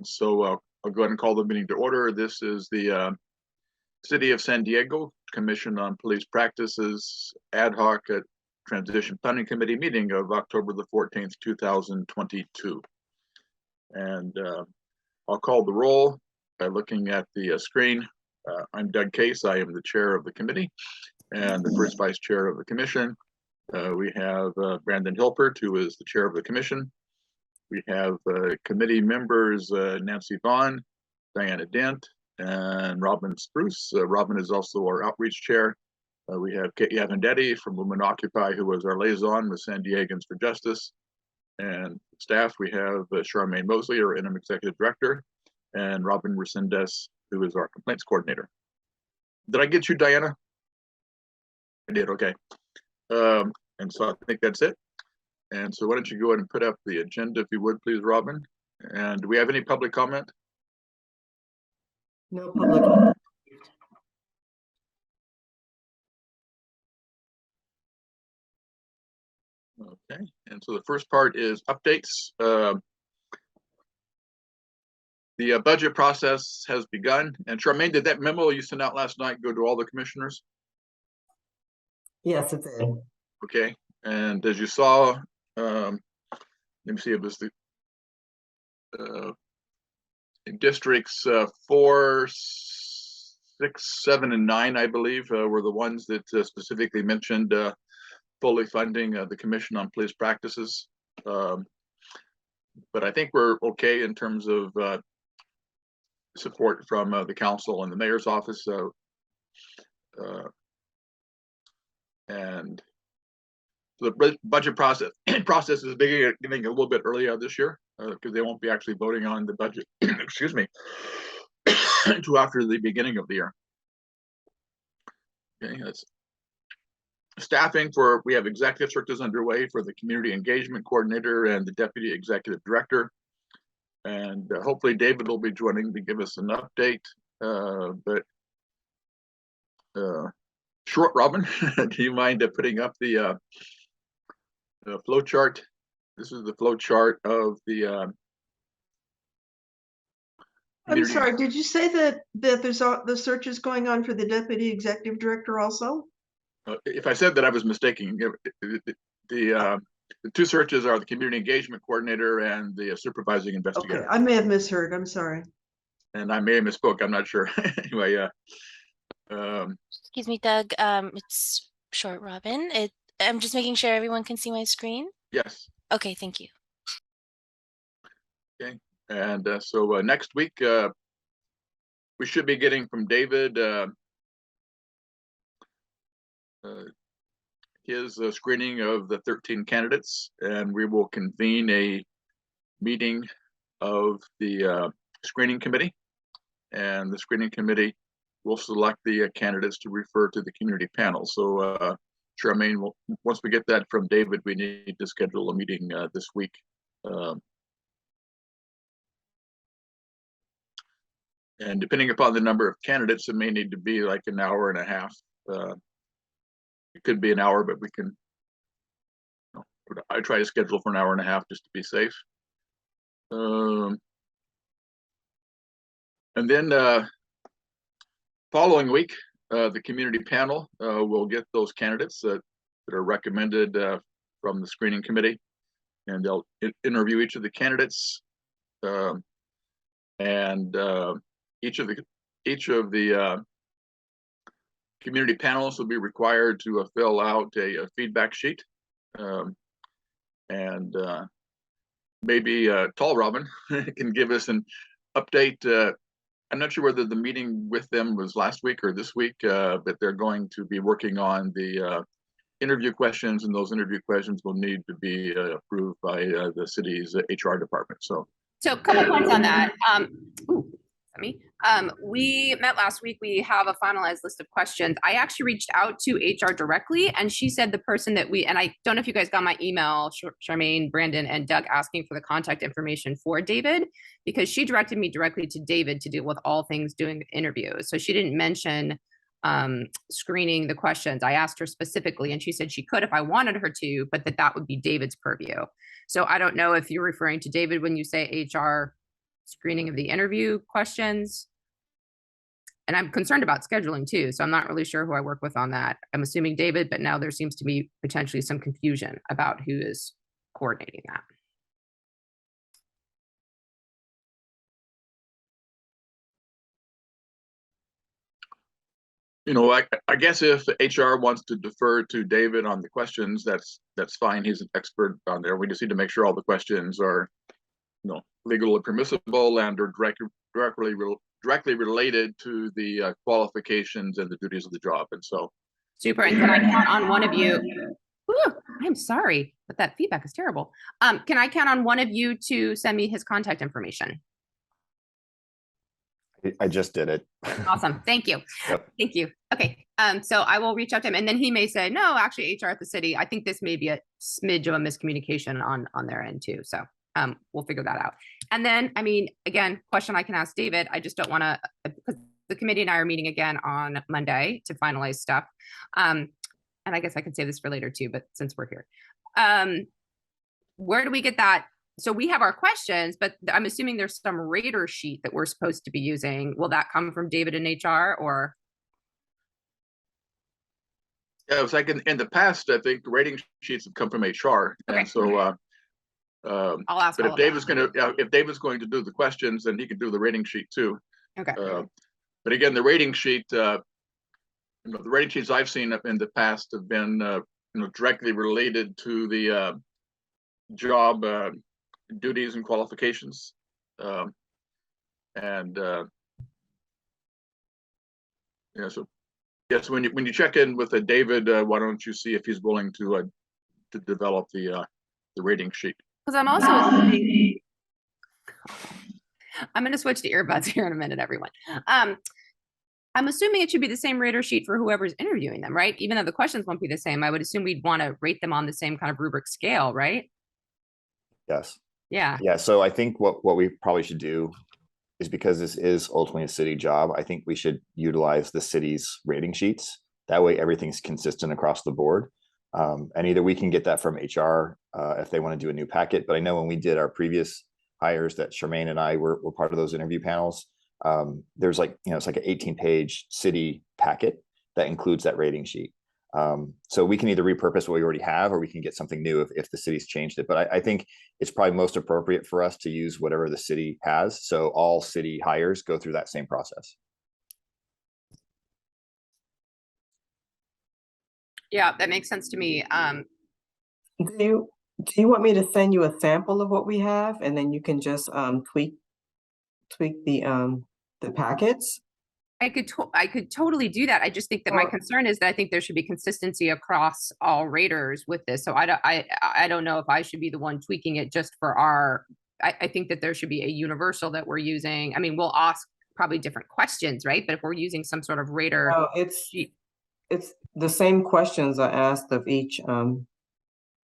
So I'll go ahead and call the meeting to order. This is the City of San Diego Commission on Police Practices Ad Hoc Transition Planning Committee meeting of October the 14th, 2022. And I'll call the roll by looking at the screen. I'm Doug Case. I am the chair of the committee and the first vice chair of the commission. We have Brandon Hilpert, who is the chair of the commission. We have committee members Nancy Vaughn, Diana Dent, and Robin Spruce. Robin is also our outreach chair. We have Kate Yavendetti from Women Occupy, who was our liaison with San Diegans for Justice. And staff, we have Charmaine Mosley, our interim executive director, and Robin Resendez, who is our complaints coordinator. Did I get you, Diana? I did, okay. And so I think that's it. And so why don't you go ahead and put up the agenda, if you would, please, Robin. And do we have any public comment? No public comment. Okay, and so the first part is updates. The budget process has begun. And Charmaine, did that memo you sent out last night go to all the commissioners? Yes, it did. Okay, and as you saw, let me see if it's the districts 4, 6, 7, and 9, I believe, were the ones that specifically mentioned fully funding the Commission on Police Practices. But I think we're okay in terms of support from the council and the mayor's office. And the budget process is beginning a little bit earlier this year because they won't be actually voting on the budget, excuse me, until after the beginning of the year. Okay, that's staffing for, we have executive searches underway for the community engagement coordinator and the deputy executive director. And hopefully David will be joining to give us an update. Short, Robin, do you mind putting up the flow chart? This is the flow chart of the I'm sorry, did you say that there's the search is going on for the deputy executive director also? If I said that, I was mistaken. The two searches are the community engagement coordinator and the supervising investigator. Okay, I may have misheard. I'm sorry. And I may have misspoke. I'm not sure. Anyway, excuse me, Doug. It's short, Robin. I'm just making sure everyone can see my screen. Yes. Okay, thank you. Okay, and so next week we should be getting from David his screening of the 13 candidates, and we will convene a meeting of the screening committee, and the screening committee will select the candidates to refer to the community panel. So Charmaine, once we get that from David, we need to schedule a meeting this week. And depending upon the number of candidates, it may need to be like an hour and a half. It could be an hour, but we can, I try to schedule for an hour and a half just to be safe. And then following week, the community panel will get those candidates that are recommended from the screening committee, and they'll interview each of the candidates, and each of the community panelists will be required to fill out a feedback sheet, and maybe Tall Robin can give us an update. I'm not sure whether the meeting with them was last week or this week, but they're going to be working on the interview questions, and those interview questions will need to be approved by the city's HR department. So a couple points on that. We met last week. We have a finalized list of questions. I actually reached out to HR directly, and she said the person that and I don't know if you guys got my email, Charmaine, Brandon, and Doug, asking for the contact information for David, because she directed me directly to David to deal with all things doing interviews. So she didn't mention screening the questions. I asked her specifically, and she said she could if I wanted her to, but that would be David's purview. So I don't know if you're referring to David when you say HR screening of the interview questions. And I'm concerned about scheduling too, so I'm not really sure who I work with on that. I'm assuming David, but now there seems to be potentially some confusion about who is coordinating that. You know, I guess if HR wants to defer to David on the questions, that's fine. He's an expert on there. We just need to make sure all the questions are, you know, legal and permissible and are directly related to the qualifications and the duties of the job. And so, Super. And can I count on one of you? Ooh, I'm sorry, but that feedback is terrible. Can I count on one of you to send me his contact information? I just did it. Awesome. Thank you. Yep. Thank you. Okay. So I will reach out to him, and then he may say, no, actually HR at the city. I think this may be a smidge of a miscommunication on their end too. So we'll figure that out. And then, I mean, again, question I can ask David. I just don't want to, because the committee and I are meeting again on Monday to finalize stuff. And I guess I can save this for later too, but since we're here, where do we get that? So we have our questions, but I'm assuming there's some rater sheet that we're supposed to be using. Will that come from David in HR or? yeah, it's like in the past, I think the rating sheets have come from HR. Okay. And so, I'll ask. but all if David's going to do the questions, then he can do the rating sheet too. Okay. But again, the rating sheet, you know, the rating sheets I've seen in the past have been, you know, directly related to the job duties and qualifications. And yeah, so yes, when you check in with David, why don't you see if he's willing to develop the rating sheet? Because I'm also assuming, I'm going to switch to earbuds here in a minute, everyone. I'm assuming it should be the same rater sheet for whoever's interviewing them, right? Even though the questions won't be the same, I would assume we'd want to rate them on the same kind of rubric scale, right? Yes. Yeah. Yeah. So I think what we probably should do is, because this is ultimately a city job, I think we should utilize the city's rating sheets. That way everything's consistent across the board. And either we can get that from HR if they want to do a new packet. But I know when we did our previous hires that Charmaine and I were part of those interview panels, there's like, you know, it's like an 18-page city packet that includes that rating sheet. So we can either repurpose what we already have, or we can get something new if the city's changed it. But I think it's probably most appropriate for us to use whatever the city has. So all city hires go through that same process. Yeah, that makes sense to me. Do you want me to send you a sample of what we have, and then you can just tweak the packets? I could totally do that. I just think that my concern is that I think there should be consistency across all raters with this. So I don't know if I should be the one tweaking it just for our, I think that there should be a universal that we're using. I mean, we'll ask probably different questions, right? But if we're using some sort of rater sheet. It's the same questions are asked of each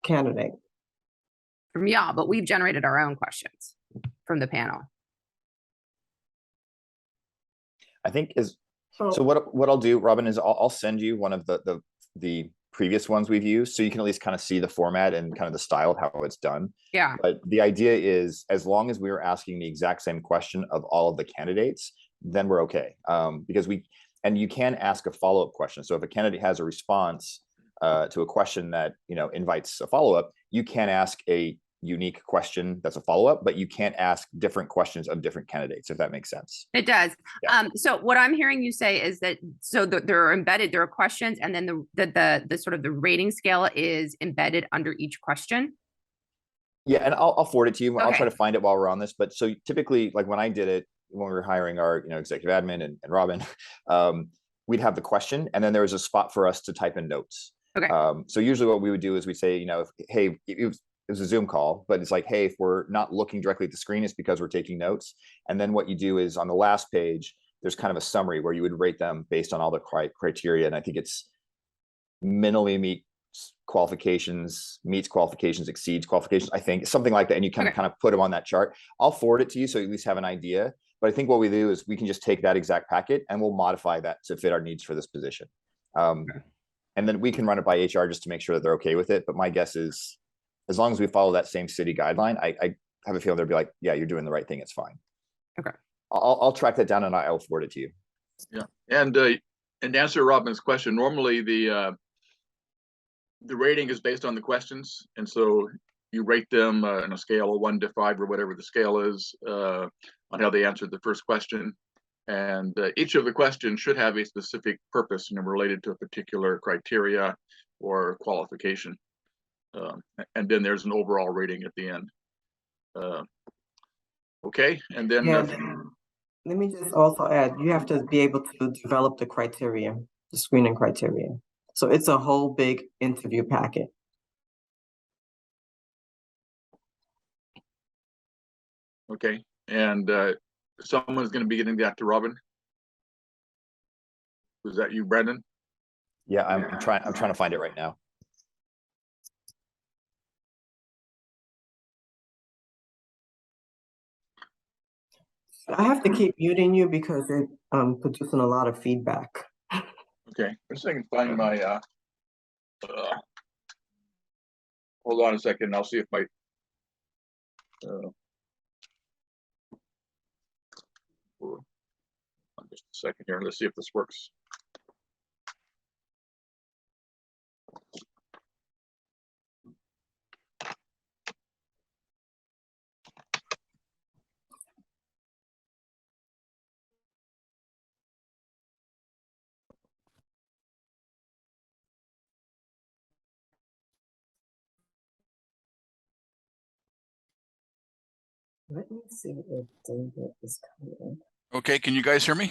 candidate. Yeah, but we've generated our own questions from the panel. I think so what I'll do, Robin, is I'll send you one of the previous ones we've used, so you can at least kind of see the format and kind of the style of how it's done. Yeah. But the idea is, as long as we are asking the exact same question of all of the candidates, then we're okay. Because you can ask a follow-up question. So if a candidate has a response to a question that, you know, invites a follow-up, you can ask a unique question that's a follow-up, but you can't ask different questions of different candidates, if that makes sense. It does. Yeah. So what I'm hearing you say is that, so there are questions, and then the sort of the rating scale is embedded under each question. Yeah, and I'll forward it to you. Okay. I'll try to find it while we're on this. But so typically, like when I did it, when we were hiring our, you know, executive admin and Robin, we'd have the question, and then there was a spot for us to type in notes. Okay. So usually what we would do is we'd say, you know, hey, it was a Zoom call, but it's like, hey, if we're not looking directly at the screen, it's because we're taking notes. And then what you do is on the last page, there's kind of a summary where you would rate them based on all the criteria. And I think it's minimally meets qualifications, exceeds qualifications, I think, something like that. And you can kind of put them on that chart. I'll forward it to you so you at least have an idea. But I think what we do is we can just take that exact packet and we'll modify that to fit our needs for this position. And then we can run it by HR just to make sure that they're okay with it. But my guess is, as long as we follow that same city guideline, I have a feeling they'll be like, yeah, you're doing the right thing. It's fine. I'll track that down and I'll forward it to you. Yeah, and to answer Robin's question, normally the rating is based on the questions, and so you rate them on a scale of 1 to 5 or whatever the scale is on how they answered the first question. And each of the questions should have a specific purpose and related to a particular criteria or qualification. And then there's an overall rating at the end. Okay, and then Yeah, let me just also add, you have to be able to develop the criteria, the screening criteria. So it's a whole big interview packet. okay, and someone's going to be getting that to Robin. Was that you, Brandon? Yeah, I'm trying to find it right now. I have to keep muting you because they're producing a lot of feedback. Okay, let's see if I can find my hold on a second, I'll see if my just a second here, let's see if this works. Let me see if David is coming. Okay, can you guys hear me?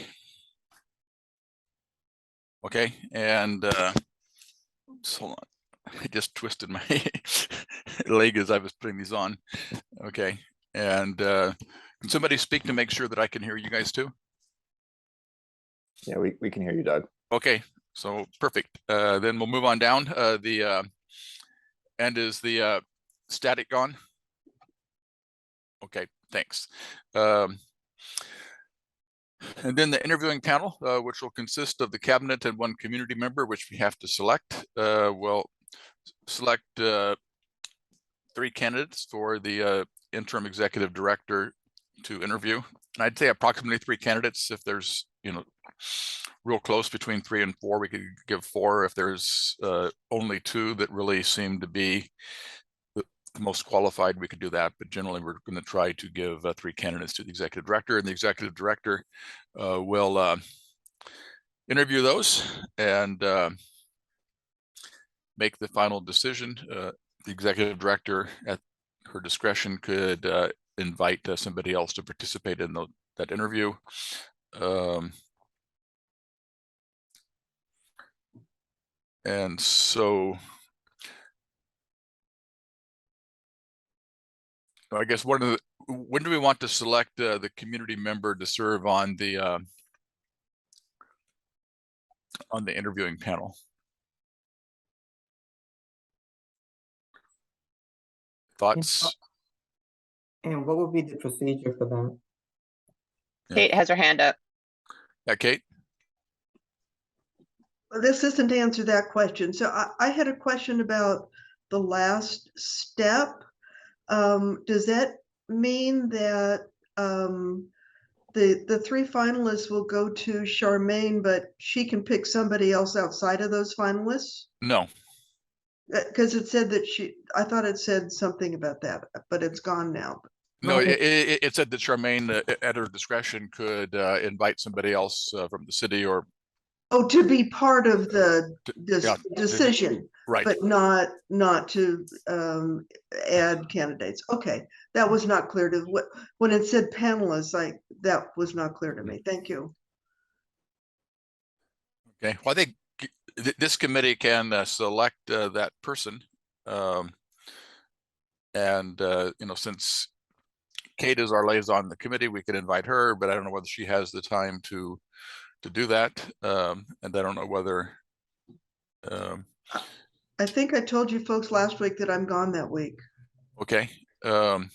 Okay, and oops, hold on. I just twisted my leg as I was putting these on. Okay, and can somebody speak to make sure that I can hear you guys too? Yeah, we can hear you, Doug. Okay, so perfect. Then we'll move on down. And is the static gone? Okay, thanks. And then the interviewing panel, which will consist of the cabinet and 1 community member, which we have to select. We'll select 3 candidates for the interim executive director to interview. And I'd say approximately 3 candidates. If there's, real close between 3 and 4, we could give 4. If there's only 2 that really seem to be the most qualified, we could do that. But generally, we're going to try to give 3 candidates to the executive director, and the executive director will interview those and make the final decision. The executive director, at her discretion, could invite somebody else to participate in that interview. And so I guess when do we want to select the community member to serve on the interviewing panel? Thoughts? And what would be the procedure for that? Yeah. Kate has her hand up. Yeah, Kate? Well, this isn't to answer that question. So I had a question about the last step. Does that mean that the 3 finalists will go to Charmaine, but she can pick somebody else outside of those finalists? No. Because it said that I thought it said something about that, but it's gone now. No, it said that Charmaine, at her discretion, could invite somebody else from the city or. Oh, to be part of the yeah, decision, right? but not to add candidates. Okay, that was not clear to when it said panelists. That was not clear to me. Thank you. Okay, well, I think this committee can select that person, and since Kate is our liaison in the committee, we could invite her, but I don't know whether she has the time to do that, and I don't know whether. I think I told you folks last week that I'm gone that week. Okay, I'm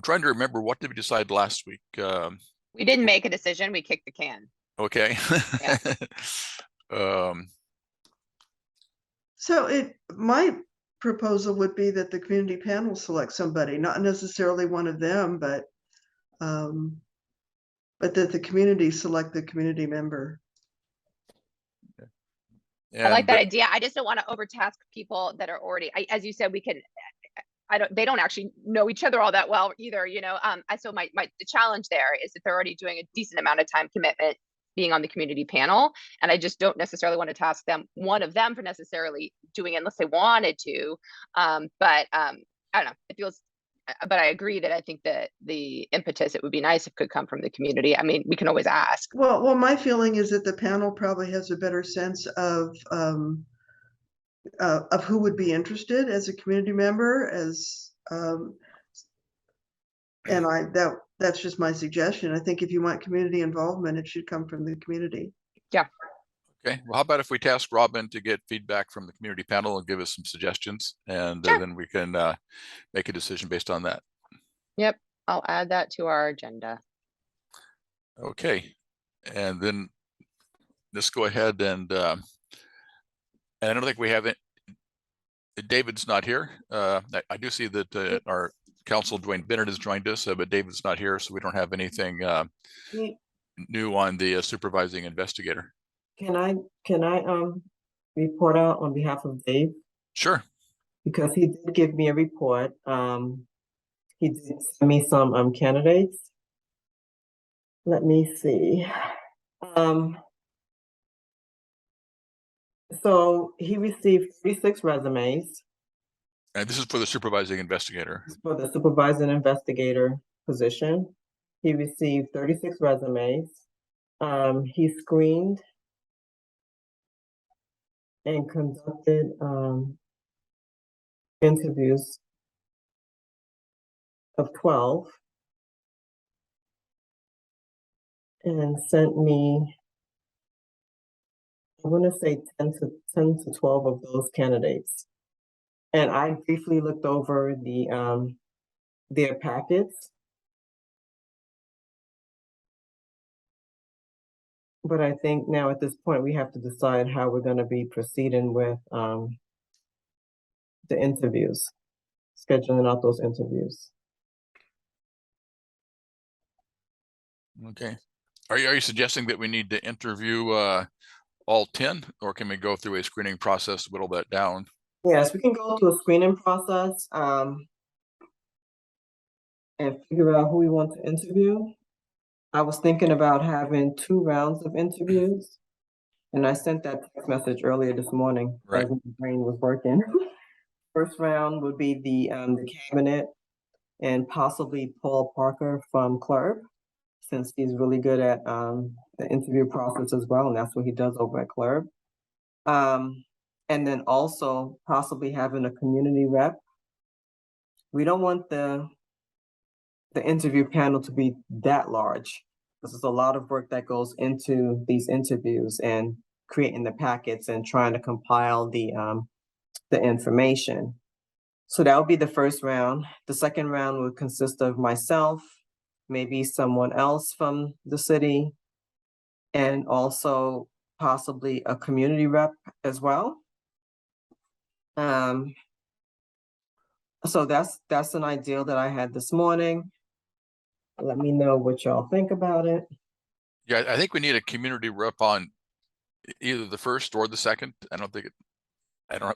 trying to remember, what did we decide last week? We didn't make a decision. We kicked the can. Okay. Yeah. So my proposal would be that the community panel select somebody, not necessarily one of them, but But that the community select the community member. I like that And idea. I just don't want to overtask people that are already, as you said, we can, they don't actually know each other all that well either, you know? So the challenge there is that they're already doing a decent amount of time commitment being on the community panel. And I just don't necessarily want to task one of them for necessarily doing it unless they wanted to. But I don't know, it feels, but I agree that I think that the impetus, it would be nice if it could come from the community. I mean, we can always ask. Well, my feeling is that the panel probably has a better sense of who would be interested as a community member, and that's just my suggestion. I think if you want community involvement, it should come from the community. Yeah. okay, well, how about if we task Robin to get feedback from the community panel and give us some suggestions, and Sure. then we can make a decision based on that. Yep. I'll add that to our agenda. Okay, and then let's go ahead and I don't think we have it. David's not here. I do see that our council, Dwayne Bennett, has joined us, but David's not here, so we don't have anything new on the supervising investigator. Can I report out on behalf of Dave? Sure. Because he did give me a report. He did send me some candidates. Let me see. So he received 36 resumes And this is for the supervising investigator. for the supervising investigator position. He received 36 resumes. He screened and conducted interviews of 12 and sent me, I want to say 10 to 12 of those candidates. And I briefly looked over their packets. But I think now at this point, we have to decide how we're going to be proceeding with the interviews, scheduling out those interviews. Okay. Are you suggesting that we need to interview all 10, or can we go through a screening process to whittle that down? Yes, we can go through a screening process and figure out who we want to interview. I was thinking about having 2 rounds of interviews, and I sent that text message earlier this morning Right. as my brain was working. First round would be the cabinet and possibly Paul Parker from CLERB, since he's really good at the interview process as well, and that's what he does over at CLERB. And then also possibly having a community rep. We don't want the interview panel to be that large. This is a lot of work that goes into these interviews and creating the packets and trying to compile the information. So that would be the first round. The second round would consist of myself, maybe someone else from the city, and also possibly a community rep as well. So that's an ideal that I had this morning. Let me know what y'all think about it. Yeah, I think we need a community rep on either the first or the second. I don't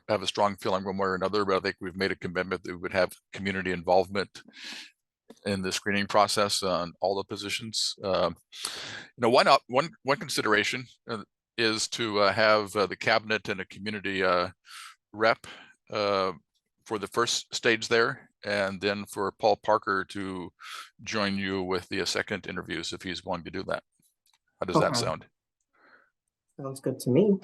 have a strong feeling one way or another, but I think we've made a commitment that we would have community involvement in the screening process on all the positions. Why not? One consideration is to have the cabinet and a community rep for the first stage there, and then for Paul Parker to join you with the second interviews if he's willing to do that. How does that sound? Sounds good to me.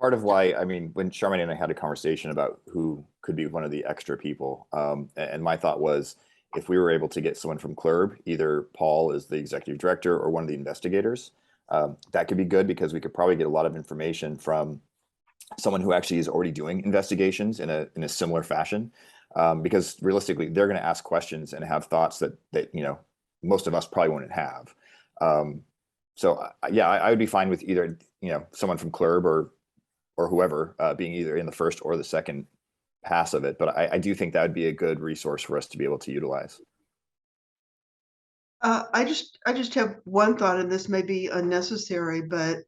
Part of why, I mean, when Charmaine and I had a conversation about who could be one of the extra people, and my thought was, if we were able to get someone from CLERB, either Paul is the executive director or one of the investigators, that could be good, because we could probably get a lot of information from someone who actually is already doing investigations in a similar fashion, because realistically, they're going to ask questions and have thoughts that most of us probably wouldn't have. So yeah, I would be fine with either someone from CLERB or whoever being either in the first or the second pass of it. But I do think that would be a good resource for us to be able to utilize. I just have one thought, and this may be unnecessary, but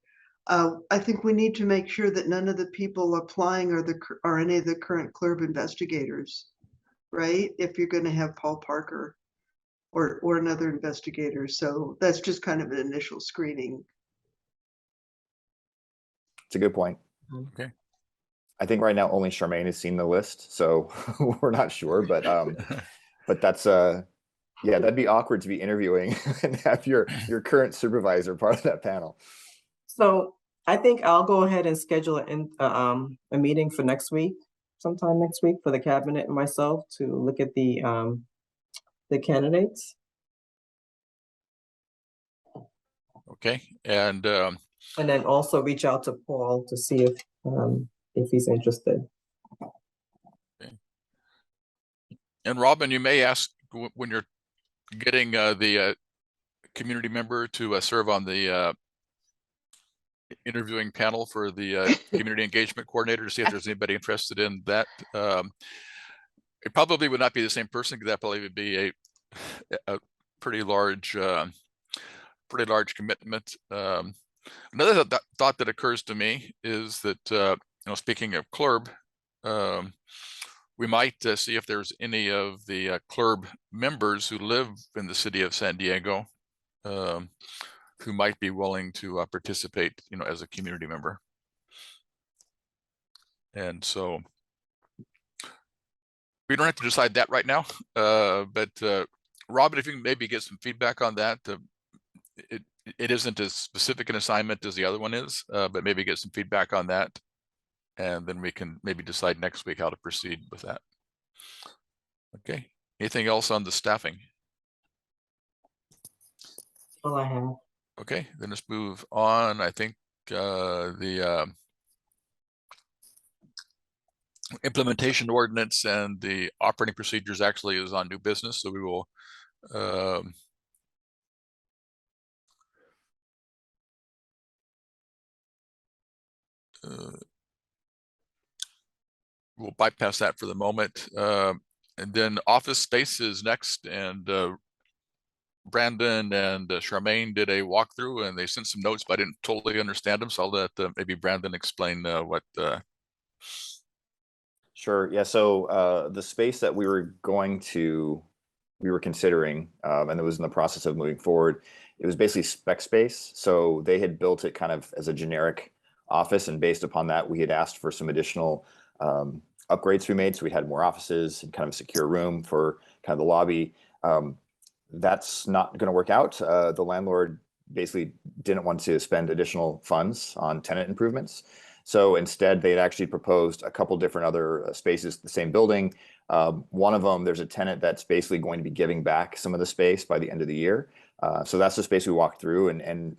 I think we need to make sure that none of the people applying are any of the current CLRB investigators, right? If you're going to have Paul Parker or another investigator. So that's just kind of an initial screening. It's a good point. Okay. I think right now only Charmaine has seen the list, so we're not sure, but that's yeah, that'd be awkward to be interviewing and have your current supervisor part of that panel. So I think I'll go ahead and schedule a meeting for next week, sometime next week, for the cabinet and myself to look at the candidates. Okay, and then also reach out to Paul to see if he's interested. and Robin, you may ask when you're getting the community member to serve on the interviewing panel for the community engagement coordinator to see if there's anybody interested in that. It probably would not be the same person, because that probably would be a pretty large commitment. Another thought that occurs to me is that speaking of CLRB, we might see if there's any of the CLRB members who live in the city of San Diego who might be willing to participate, as a community member. And so we don't have to decide that right now, but Robin, if you can maybe get some feedback on that. It isn't as specific an assignment as the other one is, but maybe get some feedback on that, and then we can maybe decide next week how to proceed with that. Okay, anything else on the staffing? All I have. Okay, then let's move on. I think the implementation ordinance and the operating procedures actually is on new business, so we will we'll bypass that for the moment. And then office space is next, and Brandon and Charmaine did a walkthrough, and they sent some notes, but I didn't totally understand them, so I'll let maybe Brandon explain what. Sure. Yeah. So the space that we were considering, and it was in the process of moving forward, it was basically spec space. So they had built it kind of as a generic office, and based upon that, we had asked for some additional upgrades to be made. So we had more offices and kind of a secure room for kind of the lobby. That's not going to work out. The landlord basically didn't want to spend additional funds on tenant improvements. So instead, they had actually proposed a couple different other spaces in the same building. One of them, there's a tenant that's basically going to be giving back some of the space by the end of the year. So that's the space we walked through. And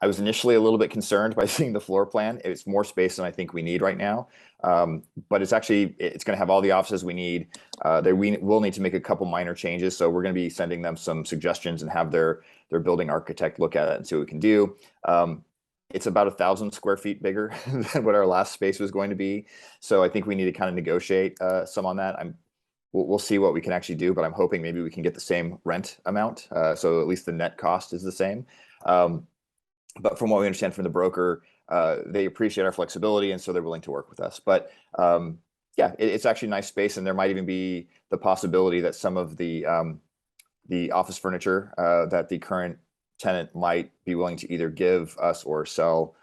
I was initially a little bit concerned by seeing the floor plan. It's more space than I think we need right now. But it's going to have all the offices we need. We will need to make a couple minor changes. So we're going to be sending them some suggestions and have their building architect look at it and see what we can do. It's about 1,000 square feet bigger than what our last space was going to be. So I think we need to kind of negotiate some on that. We'll see what we can actually do, but I'm hoping maybe we can get the same rent amount. So at least the net cost is the same. But from what we understand from the broker, they appreciate our flexibility, and so they're willing to work with us. But yeah, it's actually a nice space, and there might even be the possibility that some of the office furniture that the current tenant might be willing to either give us or sell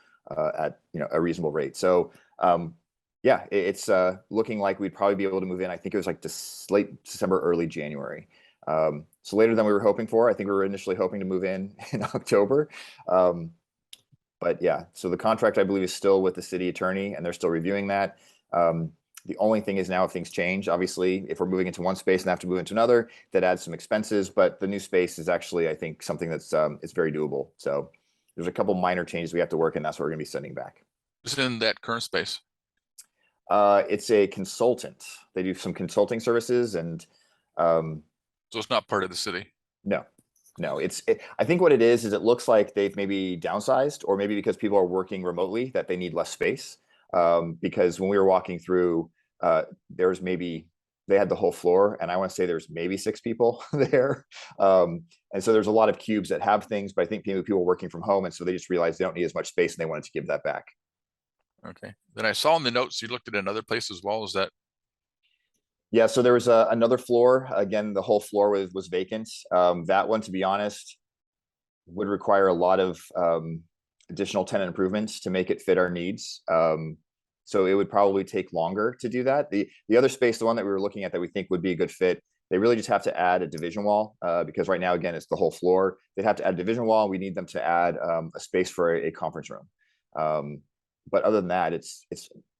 at a reasonable rate. So yeah, it's looking like we'd probably be able to move in. I think it was like late December, early January. So later than we were hoping for. I think we were initially hoping to move in October. But yeah, so the contract, I believe, is still with the city attorney, and they're still reviewing that. The only thing is now, if things change, obviously, if we're moving into one space and have to move into another, that adds some expenses. But the new space is actually, I think, something that's it's very doable. So there's a couple minor changes we have to work, and that's what we're going to be sending back. Is it in that current space? It's a consultant. They do some consulting services, and so it's not part of the city. No. I think what it is it looks like they've maybe downsized, or maybe because people are working remotely that they need less space. Because when we were walking through, there's maybe they had the whole floor, and I want to say there's maybe 6 people there. And so there's a lot of cubes that have things, but I think maybe people working from home, and so they just realized they don't need as much space and they wanted to give that back. Okay. Then I saw in the notes you looked at another place as well. Is that? Yeah, so there was another floor. Again, the whole floor was vacant. That one, to be honest, would require a lot of additional tenant improvements to make it fit our needs. So it would probably take longer to do that. The other space, the one that we were looking at that we think would be a good fit, they really just have to add a division wall because right now, again, it's the whole floor. They'd have to add a division wall. We need them to add a space for a conference room. But other than that, it's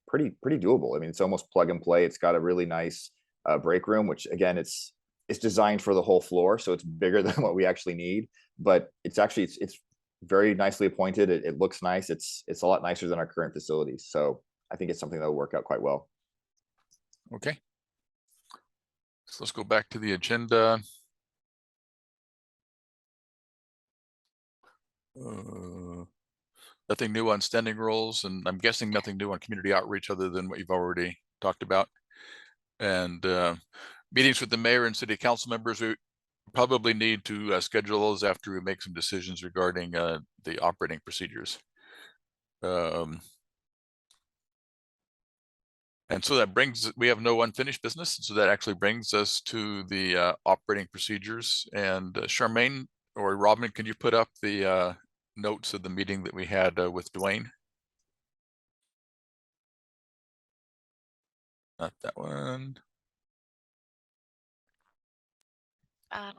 pretty doable. I mean, it's almost plug and play. It's got a really nice break room, which again, it's designed for the whole floor, so it's bigger than what we actually need. But it's actually it's very nicely appointed. It looks nice. It's a lot nicer than our current facilities. So I think it's something that will work out quite well. Okay. So let's go back to the agenda. Nothing new on standing rules, and I'm guessing nothing new on community outreach other than what you've already talked about. And meetings with the mayor and city council members, we probably need to schedule those after we make some decisions regarding the operating procedures. And so that brings, we have no unfinished business. So that actually brings us to the operating procedures. And Charmaine or Robin, can you put up the notes of the meeting that we had with Dwayne? Not that one. I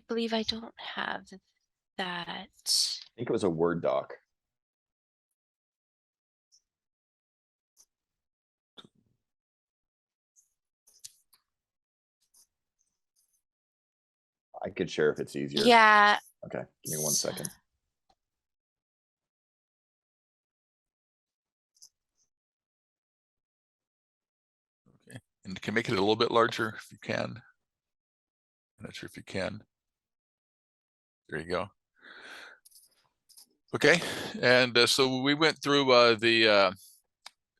believe I don't have that. I think it was a Word doc. I could share if it's easier. Yeah. Okay, give me 1 second. Okay, and you can make it a little bit larger if you can. I'm not sure if you can. There you go. Okay, and so we went through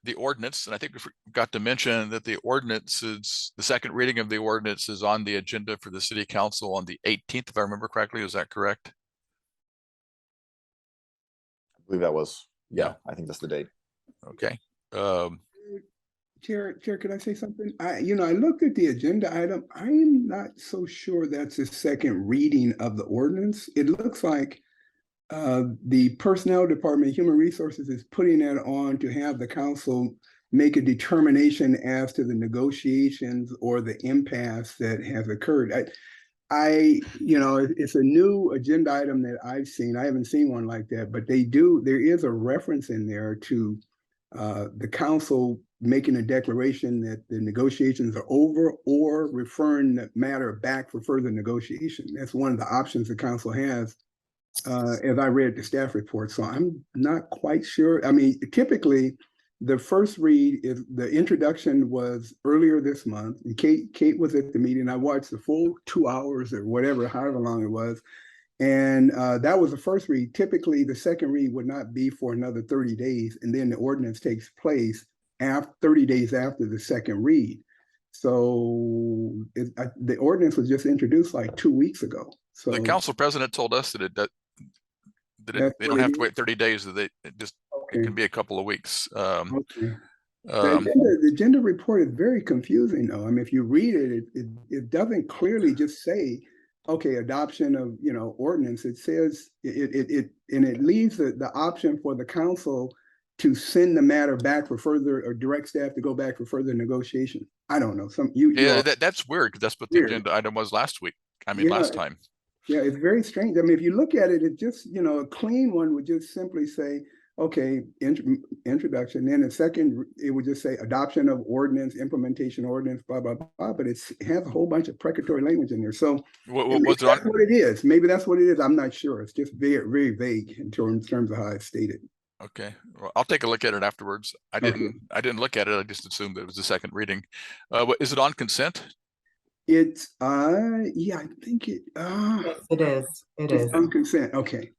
the ordinance, and I think we forgot to mention that the ordinance is, the second reading of the ordinance is on the agenda for the city council on the 18th, if I remember correctly. Is that correct? I believe that was, yeah, I think that's the date. Okay. Chair, can I say something? I looked at the agenda item. I'm not so sure that's a second reading of the ordinance. It looks like the Personnel Department, Human Resources, is putting that on to have the council make a determination as to the negotiations or the impasse that has occurred. It's a new agenda item that I've seen. I haven't seen one like that, but there is a reference in there to the council making a declaration that the negotiations are over or referring the matter back for further negotiation. That's one of the options the council has, as I read the staff report. So I'm not quite sure. I mean, typically the first read is the introduction was earlier this month, and Kate was at the meeting. I watched the full 2 hours or whatever, however long it was. And that was the first read. Typically, the second read would not be for another 30 days. And then the ordinance takes place 30 days after the second read. So the ordinance was just introduced like 2 weeks ago. So the council president told us that they don't have to wait 30 days, that it can be a couple of weeks. Okay. The agenda report is very confusing, though. I mean, if you read it, it doesn't clearly just say, okay, adoption of ordinance. It says it leaves the option for the council to send the matter back for further, or direct staff to go back for further negotiation. I don't know. That's weird, because that's what the agenda item was last week. I mean, last time. Yeah, it's very strange. I mean, if you look at it, it just, a clean one would just simply say, okay, introduction. Then a second, it would just say adoption of ordinance, implementation ordinance, blah, blah, blah. But it has a whole bunch of precatory language in there. So that's what it is. Maybe that's what it is. I'm not sure. It's just very, very vague in terms of how it's stated. Okay, well, I'll take a look at it afterwards. I didn't look at it. I just assumed that it was the second reading. Is it on consent? It's yeah, I think it. Yes, it is. It is on consent. Okay.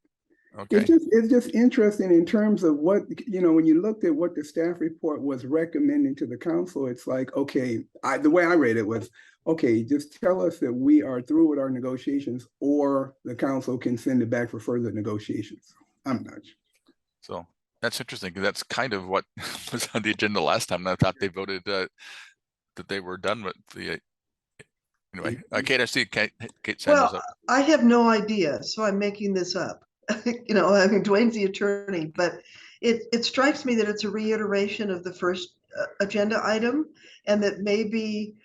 Okay. It's just interesting in terms of what, when you looked at what the staff report was recommending to the council, it's like, okay, the way I read it was, okay, just tell us that we are through with our negotiations, or the council can send it back for further negotiations. I'm not sure. So that's interesting, because that's kind of what was on the agenda last time. And I thought they voted that they were done with the. Anyway, Kate, I see Kate's hand is Well, up. I have no idea, so I'm making this up. I mean, Dwayne's the attorney, but it strikes me that it's a reiteration of the first agenda item, and that maybe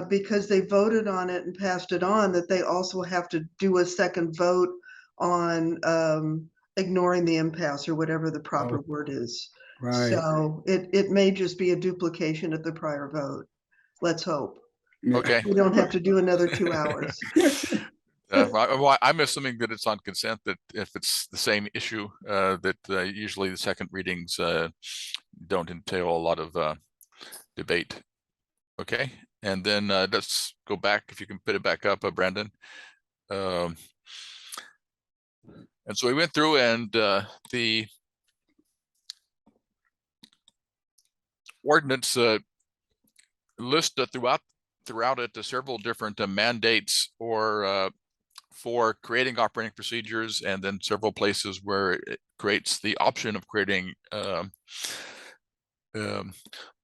because they voted on it and passed it on, that they also have to do a second vote on ignoring the impasse, or whatever the proper word is. Right. So it may just be a duplication of the prior vote. Let's hope. Yeah. Okay. We don't have to do another 2 hours. Well, I'm assuming that it's on consent, that if it's the same issue, that usually the second readings don't entail a lot of debate. Okay, and then let's go back, if you can put it back up, Brandon. And so we went through, and the ordinance list throughout it several different mandates or for creating operating procedures, and then several places where it creates the option of creating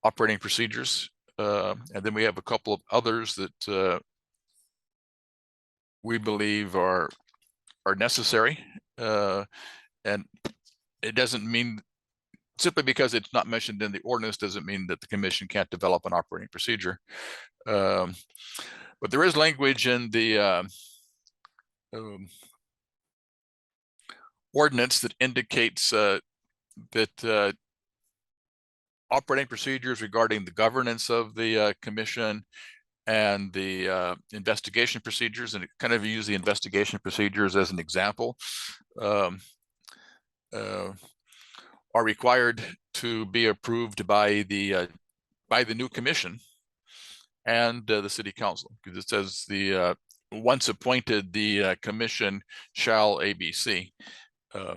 operating procedures. And then we have a couple of others that we believe are necessary. And it doesn't mean, simply because it's not mentioned in the ordinance doesn't mean that the commission can't develop an operating procedure. But there is language in the ordinance that indicates that operating procedures regarding the governance of the commission and the investigation procedures, and it kind of use the investigation procedures as an example, are required to be approved by the new commission and the city council, because it says the once appointed, the commission shall ABC.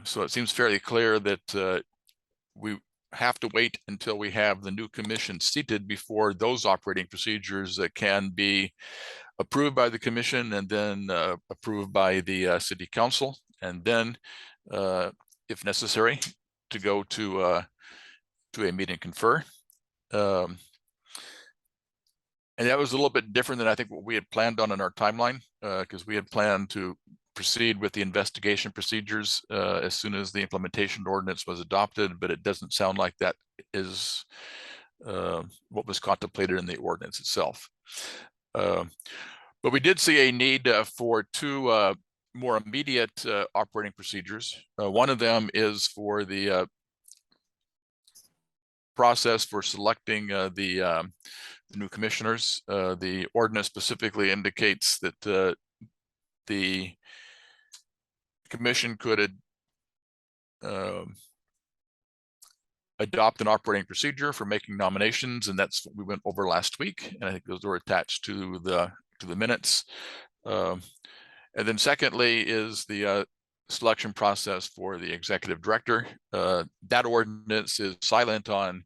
So it seems fairly clear that we have to wait until we have the new commission seated before those operating procedures can be approved by the commission, and then approved by the city council, and then if necessary to go to a meet and confer. And that was a little bit different than I think what we had planned on in our timeline, because we had planned to proceed with the investigation procedures as soon as the implementation ordinance was adopted, but it doesn't sound like that is what was contemplated in the ordinance itself. But we did see a need for two more immediate operating procedures. One of them is for the process for selecting the new commissioners. The ordinance specifically indicates that the commission could adopt an operating procedure for making nominations, and that's what we went over last week, and I think those were attached to the minutes. And then secondly is the selection process for the executive director. That ordinance is silent on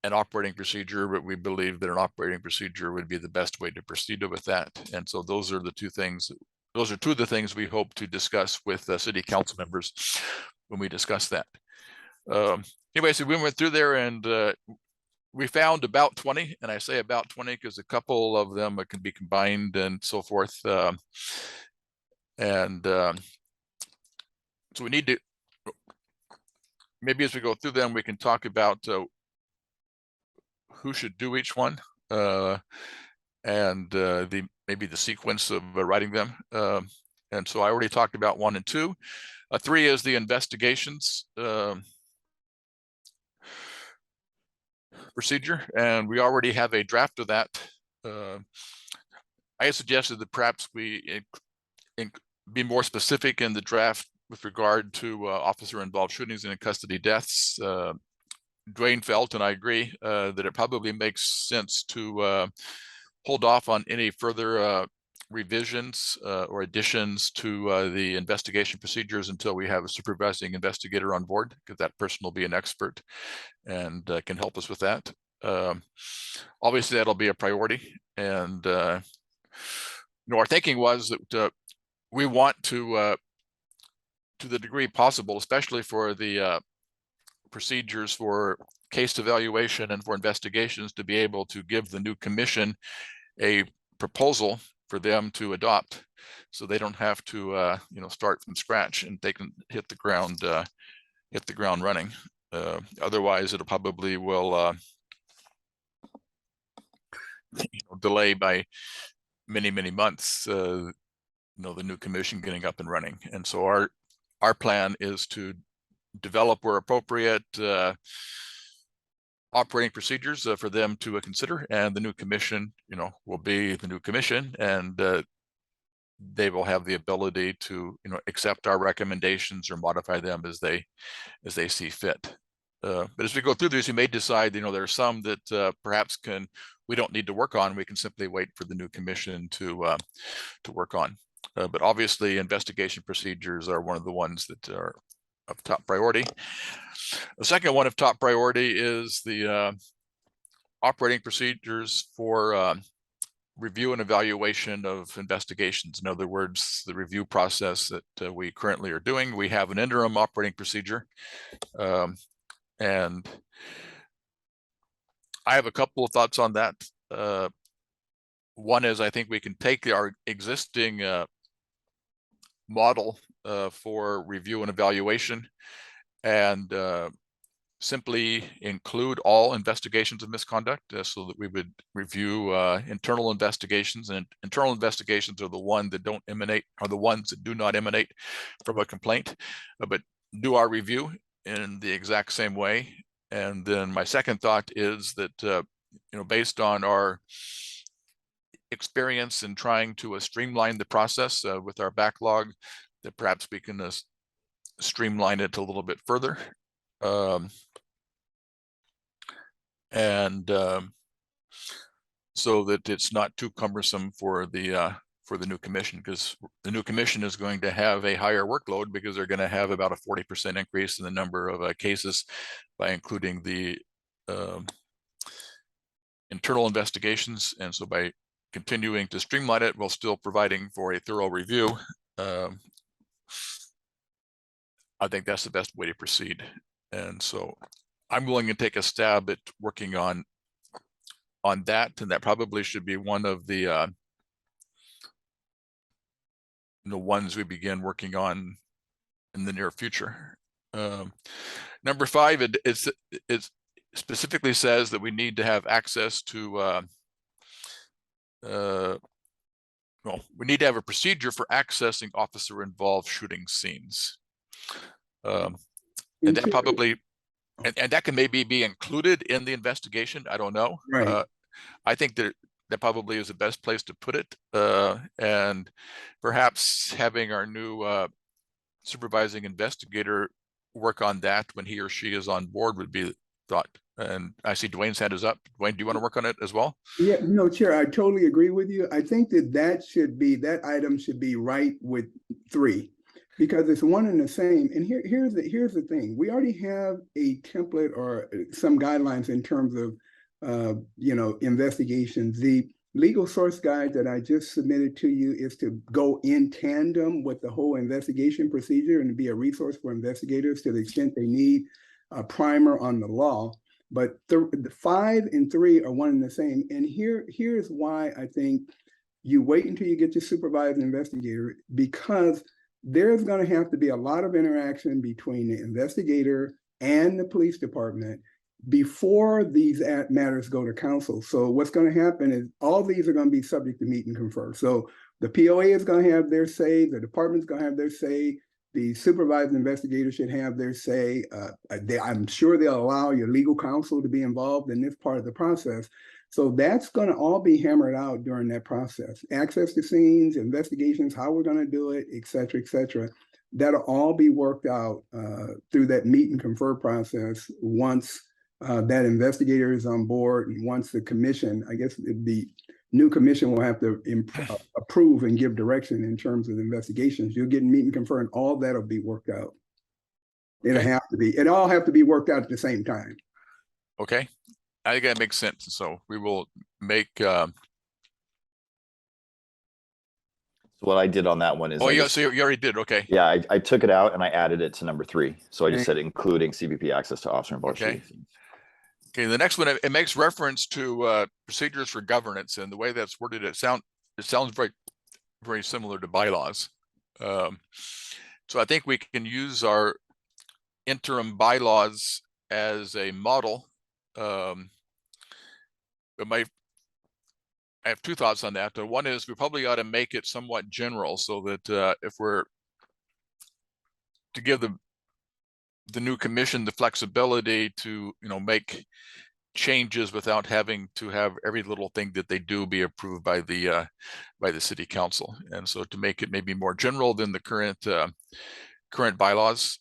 an operating procedure, but we believe that an operating procedure would be the best way to proceed with that. And so those are the two things. Those are two of the things we hope to discuss with city council members when we discuss that. Anyway, so we went through there, and we found about 20, and I say about 20 because a couple of them can be combined and so forth. So we need to, maybe as we go through them, we can talk about who should do each one, and maybe the sequence of writing them. And so I already talked about 1 and 2. 3 is the investigations procedure, and we already have a draft of that. I suggested that perhaps we be more specific in the draft with regard to officer-involved shootings and custody deaths. Dwayne felt, and I agree, that it probably makes sense to hold off on any further revisions or additions to the investigation procedures until we have a supervising investigator on board, because that person will be an expert and can help us with that. Obviously, that'll be a priority. And our thinking was that we want to the degree possible, especially for the procedures for case evaluation and for investigations, to be able to give the new commission a proposal for them to adopt, so they don't have to start from scratch, and they can hit the ground running. Otherwise, it probably will delay by many months. The new commission getting up and running, and so our plan is to develop, where appropriate, operating procedures for them to consider, and the new commission, will be the new commission, and they will have the ability to, accept our recommendations or modify them as they see fit. But as we go through these, you may decide, there are some that perhaps we don't need to work on. We can simply wait for the new commission to work on. But obviously, investigation procedures are one of the ones that are of top priority. The second one of top priority is the operating procedures for review and evaluation of investigations. In other words, the review process that we currently are doing. We have an interim operating procedure, and I have a couple of thoughts on that. One is, I think we can take our existing model for review and evaluation and simply include all investigations of misconduct, so that we would review internal investigations, and internal investigations are the ones that do not emanate from a complaint, but do our review in the exact same way. And then my second thought is that based on our experience in trying to streamline the process with our backlog, that perhaps we can streamline it a little bit further, and so that it's not too cumbersome for the new commission, because the new commission is going to have a higher workload, because they're going to have about a 40% increase in the number of cases by including the internal investigations. And so by continuing to streamline it while still providing for a thorough review, I think that's the best way to proceed. And so I'm willing to take a stab at working on that, and that probably should be one of the ones we begin working on in the near future. Number 5, it specifically says that we need to have access to we need to have a procedure for accessing officer-involved shooting scenes. And that probably, and that can maybe be included in the investigation. I don't know. Right. I think that probably is the best place to put it. And perhaps having our new supervising investigator work on that when he or she is on board would be thought. And I see Dwayne's hand is up. Dwayne, do you want to work on it as well? Yeah, no, Chair, I totally agree with you. I think that item should be right with 3, because it's one and the same. And here's the thing. We already have a template or some guidelines in terms of investigations. The legal source guide that I just submitted to you is to go in tandem with the whole investigation procedure and to be a resource for investigators to the extent they need a primer on the law. But the 5 and 3 are one and the same. And here's why I think you wait until you get your supervised investigator, because there's going to have to be a lot of interaction between the investigator and the police department before these matters go to council. So what's going to happen is all these are going to be subject to meet and confer. So the POA is going to have their say, the department's going to have their say, the supervised investigator should have their say. I'm sure they'll allow your legal counsel to be involved in this part of the process. So that's going to all be hammered out during that process. Access to scenes, investigations, how we're going to do it, et cetera, et cetera. That'll all be worked out through that meet and confer process once that investigator is on board, and once the commission, I guess it'd be new commission will have to approve and give direction in terms of investigations. You'll get meet and confer, and all that'll be worked out. It'll Okay. have to be. It all have to be worked out at the same time. Okay, I think that makes sense. So we will make. So what I did on that one is, Oh, I yeah. just- So you already did. Okay. yeah, I took it out and I added it to number 3. So I just Okay. said including CBP access to officer and bar Okay. sheets. Okay. The next one, it makes reference to procedures for governance, and the way that's worded, it sounds very similar to bylaws. So I think we can use our interim bylaws as a model. But I have 2 thoughts on that. One is we probably ought to make it somewhat general, so that if we're to give the new commission the flexibility to, make changes without having to have every little thing that they do be approved by the city council. And so to make it maybe more general than the current bylaws,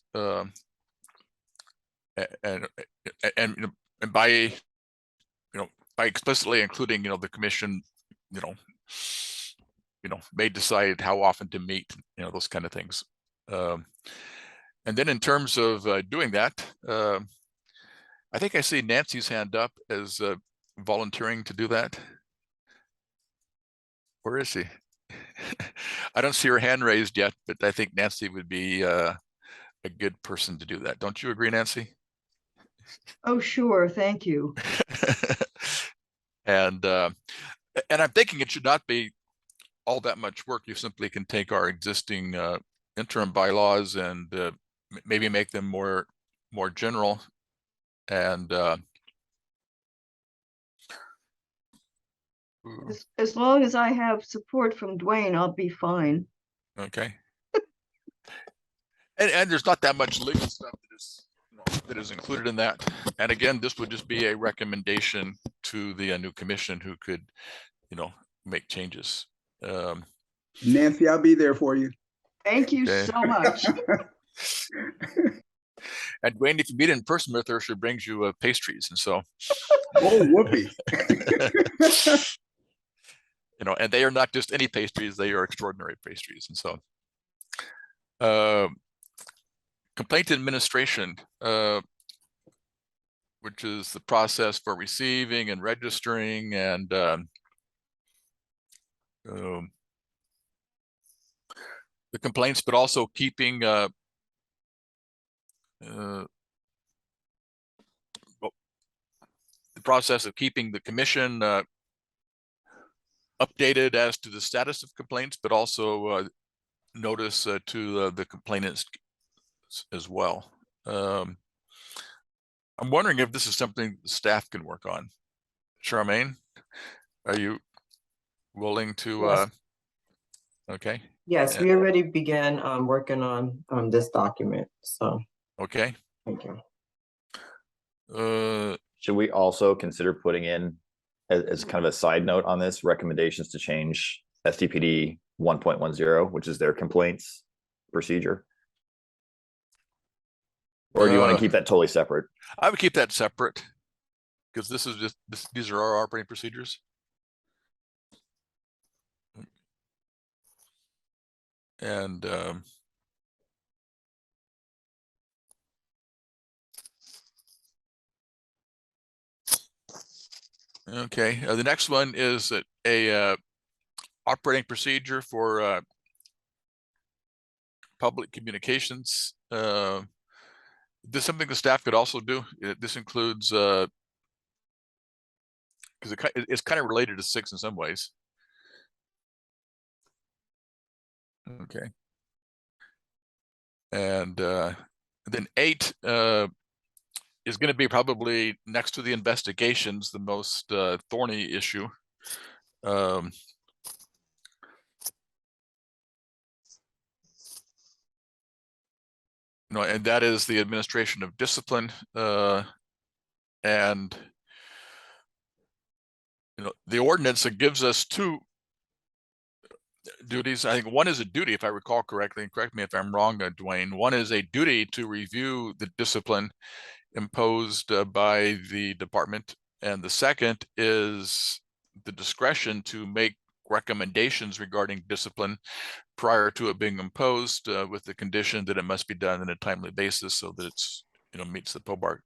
and by by explicitly including, the commission, may decide how often to meet, those kind of things. And then in terms of doing that, I think I see Nancy's hand up as volunteering to do that. Where is she? I don't see her hand raised yet, but I think Nancy would be a good person to do that. Don't you agree, Nancy? Oh, sure. Thank you. And I'm thinking it should not be all that much work. You simply can take our existing interim bylaws and maybe make them more general. And as long as I have support from Dwayne, I'll be fine. Okay. And there's not that much legal stuff that is included in that. And again, this would just be a recommendation to the new commission, who could, make changes. Nancy, I'll be there for you. Thank you Okay. so much. And Dwayne, if you meet in person with her, she brings you pastries, and so. Oh, whoopee. And they are not just any pastries; they are extraordinary pastries, and so. Complaint administration, which is the process for receiving and registering and the complaints, but also keeping the process of keeping the commission updated as to the status of complaints, but also notice to the complainants as well. I'm wondering if this is something the staff can work on. Charmaine, are you willing to? Yes. Okay. Yes, we already began working on this document. So Okay. thank you. Should we also consider putting in, as kind of a side note on this, recommendations to change SDPD 1.10, which is their complaints procedure? Or do you want to keep that totally separate? I would keep that separate, because this is just these are our operating procedures. And okay, the next one is a operating procedure for public communications. This is something the staff could also do. This includes because it's kind of related to 6 in some ways. Okay. And then 8 is going to be probably, next to the investigations, the most thorny issue. And that is the administration of discipline, and the ordinance that gives us 2 duties. I think one is a duty, if I recall correctly, and correct me if I'm wrong, Dwayne. One is a duty to review the discipline imposed by the department, and the second is the discretion to make recommendations regarding discipline prior to it being imposed, with the condition that it must be done on a timely basis so that it's, meets the POBAR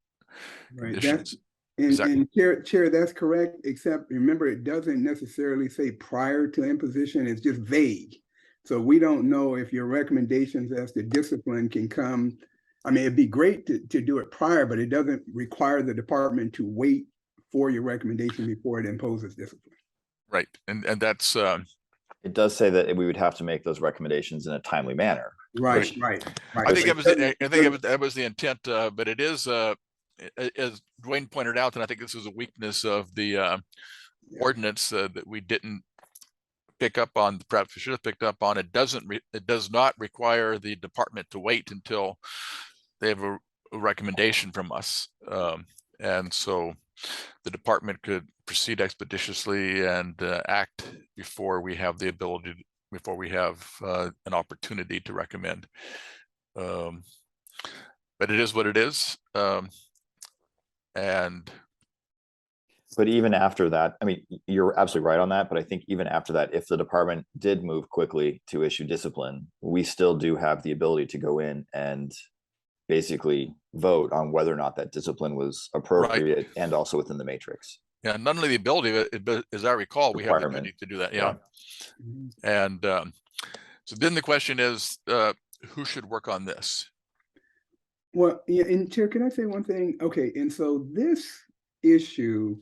Right. conditions. And Chair, that's correct, except remember, it doesn't necessarily say prior to imposition, it's just vague. So we don't know if your recommendations as to discipline can come. I mean, it'd be great to do it prior, but it doesn't require the department to wait for your recommendation before it imposes discipline. Right. And that's It does say that we would have to make those recommendations in a timely manner. Right. I think that was the intent, but it is, as Dwayne pointed out, and I think this is a weakness of the ordinance that we didn't pick up on, perhaps we should have picked up on. It does not require the department to wait until they have a recommendation from us. And so the department could proceed expeditiously and act before we have the ability, before we have an opportunity to recommend. But it is what it is. But even after that, I mean, you're absolutely right on that. But I think even after that, if the department did move quickly to issue discipline, we still do have the ability to go in and basically vote on whether or not that discipline was appropriate and also within the matrix. Yeah, not only the ability, but as I recall, we have the ability to do that. Yeah. And so then the question is, who should work on this? Well, yeah, and Chair, can I say one thing? Okay, and so this issue,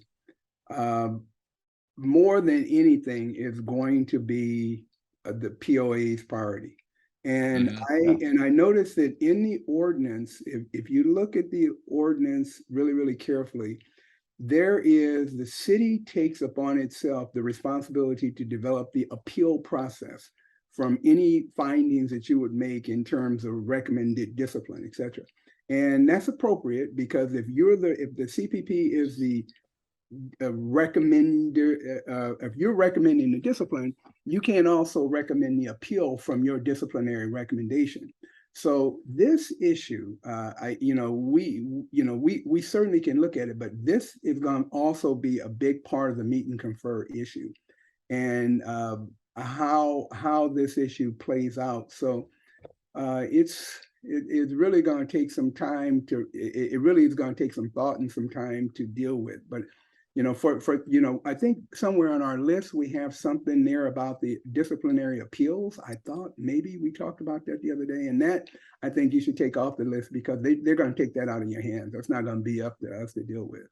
more than anything, is going to be the POA's priority. And I noticed that in the ordinance, if you look at the ordinance really carefully, there is, the city takes upon itself the responsibility to develop the appeal process from any findings that you would make in terms of recommended discipline, et cetera. And that's appropriate, because if the CPP is the recommender, if you're recommending the discipline, you can also recommend the appeal from your disciplinary recommendation. So this issue, we certainly can look at it, but this is going to also be a big part of the meet and confer issue, and how this issue plays out. So it's really going to take some time to. It really is going to take some thought and some time to deal with, but. I think somewhere on our list, we have something there about the disciplinary appeals. I thought maybe we talked about that the other day, and that I think you should take off the list, because they're going to take that out of your hands. That's not going to be up to us to deal with.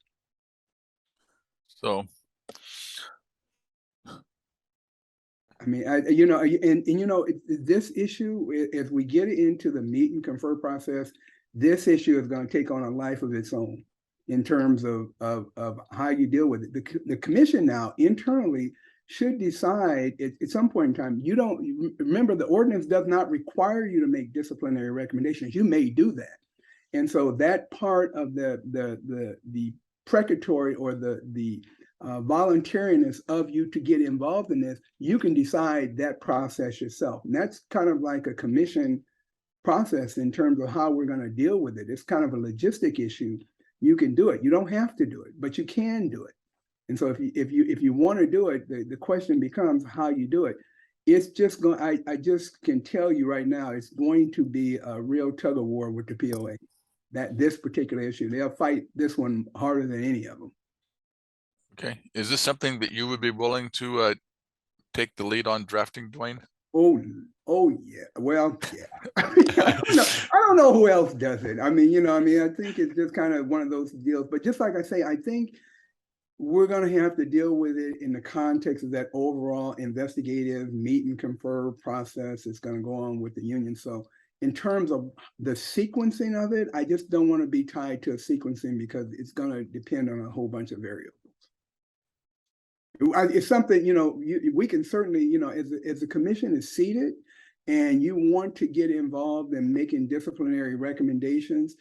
So, I mean, this issue, as we get into the meet and confer process, this issue is going to take on a life of its own in terms of how you deal with it. The commission now internally should decide at some point in time. You don't remember, the ordinance does not require you to make disciplinary recommendations. You may do that, and so that part of the precatory or the voluntariness of you to get involved in this, you can decide that process yourself. And that's kind of like a commission process in terms of how we're going to deal with it. It's kind of a logistic issue. You can do it. You don't have to do it, but you can do it. And so if you want to do it, the question becomes how you do it. It's just going. I just can tell you right now, it's going to be a real tug of war with the POA. This particular issue, they'll fight this one harder than any of them. Okay, is this something that you would be willing to take the lead on drafting, Dwayne? Oh yeah. Well, yeah. I don't know who else does it. I mean, I think it's just kind of one of those deals. But just like I say, I think we're going to have to deal with it in the context of that overall investigative meet and confer process that's going to go on with the union. So in terms of the sequencing of it, I just don't want to be tied to a sequencing, because it's going to depend on a whole bunch of variables. It's something, we can certainly, as the commission is seated and you want to get involved in making disciplinary recommendations,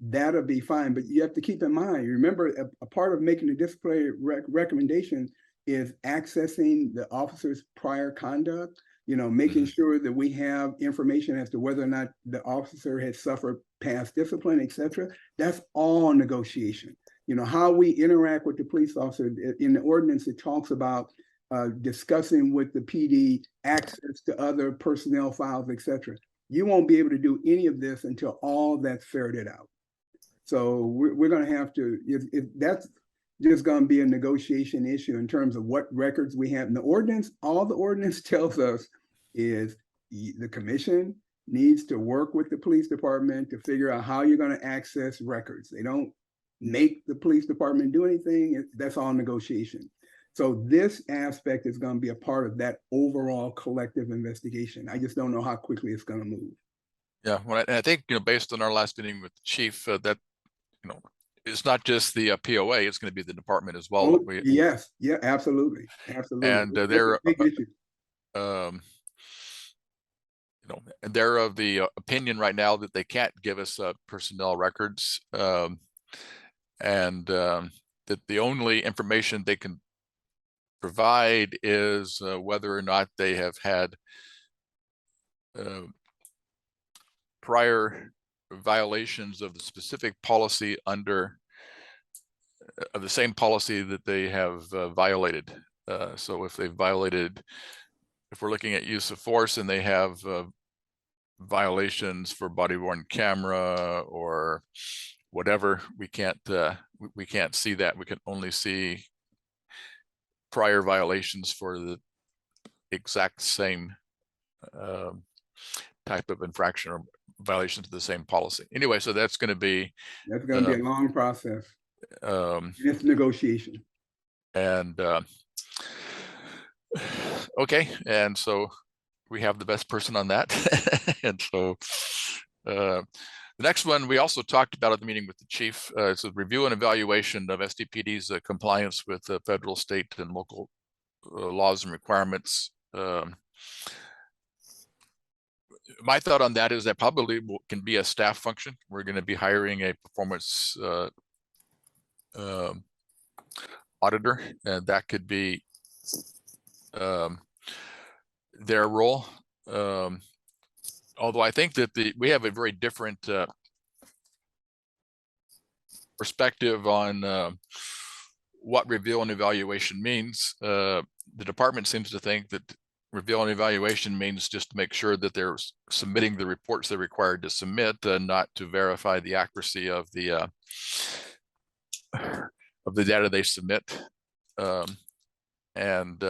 that'll be fine. But you have to keep in mind, remember, a part of making a disciplinary recommendation is accessing the officer's prior conduct, making sure that we have information as to whether or not the officer has suffered past discipline, et cetera. That's all negotiation. You know, how we interact with the police officer. In the ordinance, it talks about discussing with the PD access to other personnel files, etc. You won't be able to do any of this until all that's ferreted out. So we're going to have to, if that's just going to be a negotiation issue in terms of what records we have in the ordinance. All the ordinance tells us is the commission needs to work with the police department to figure out how you're going to access records. They don't make the police department do anything. That's all negotiation. So this aspect is going to be a part of that overall collective investigation. I just don't know how quickly it's going to move. Yeah, well, and I think, you know, based on our last meeting with the chief, that, you know, it's not just the POA, it's going to be the department as well. Oh, yes, yeah, absolutely, absolutely. And That's they're a big issue. You know, and they're of the opinion right now that they can't give us personnel records, and that the only information they can provide is whether or not they have had prior violations of the specific policy under of the same policy that they have violated. So if they've violated, if we're looking at use of force and they have violations for body-worn camera or whatever, we can't see that. We can only see prior violations for the exact same type of infraction or violation to the same policy. Anyway, so that's going to be a long process. It's negotiation. And okay, and so we have the best person on that. And so the next one we also talked about at the meeting with the chief. It's a review and evaluation of SDPD's compliance with federal, state, and local laws and requirements. My thought on that is that probably can be a staff function. We're going to be hiring a performance auditor, and that could be their role. Although I think that we have a very different perspective on what review and evaluation means. The department seems to think that review and evaluation means just to make sure that they're submitting the reports they're required to submit, not to verify the accuracy of the data they submit. And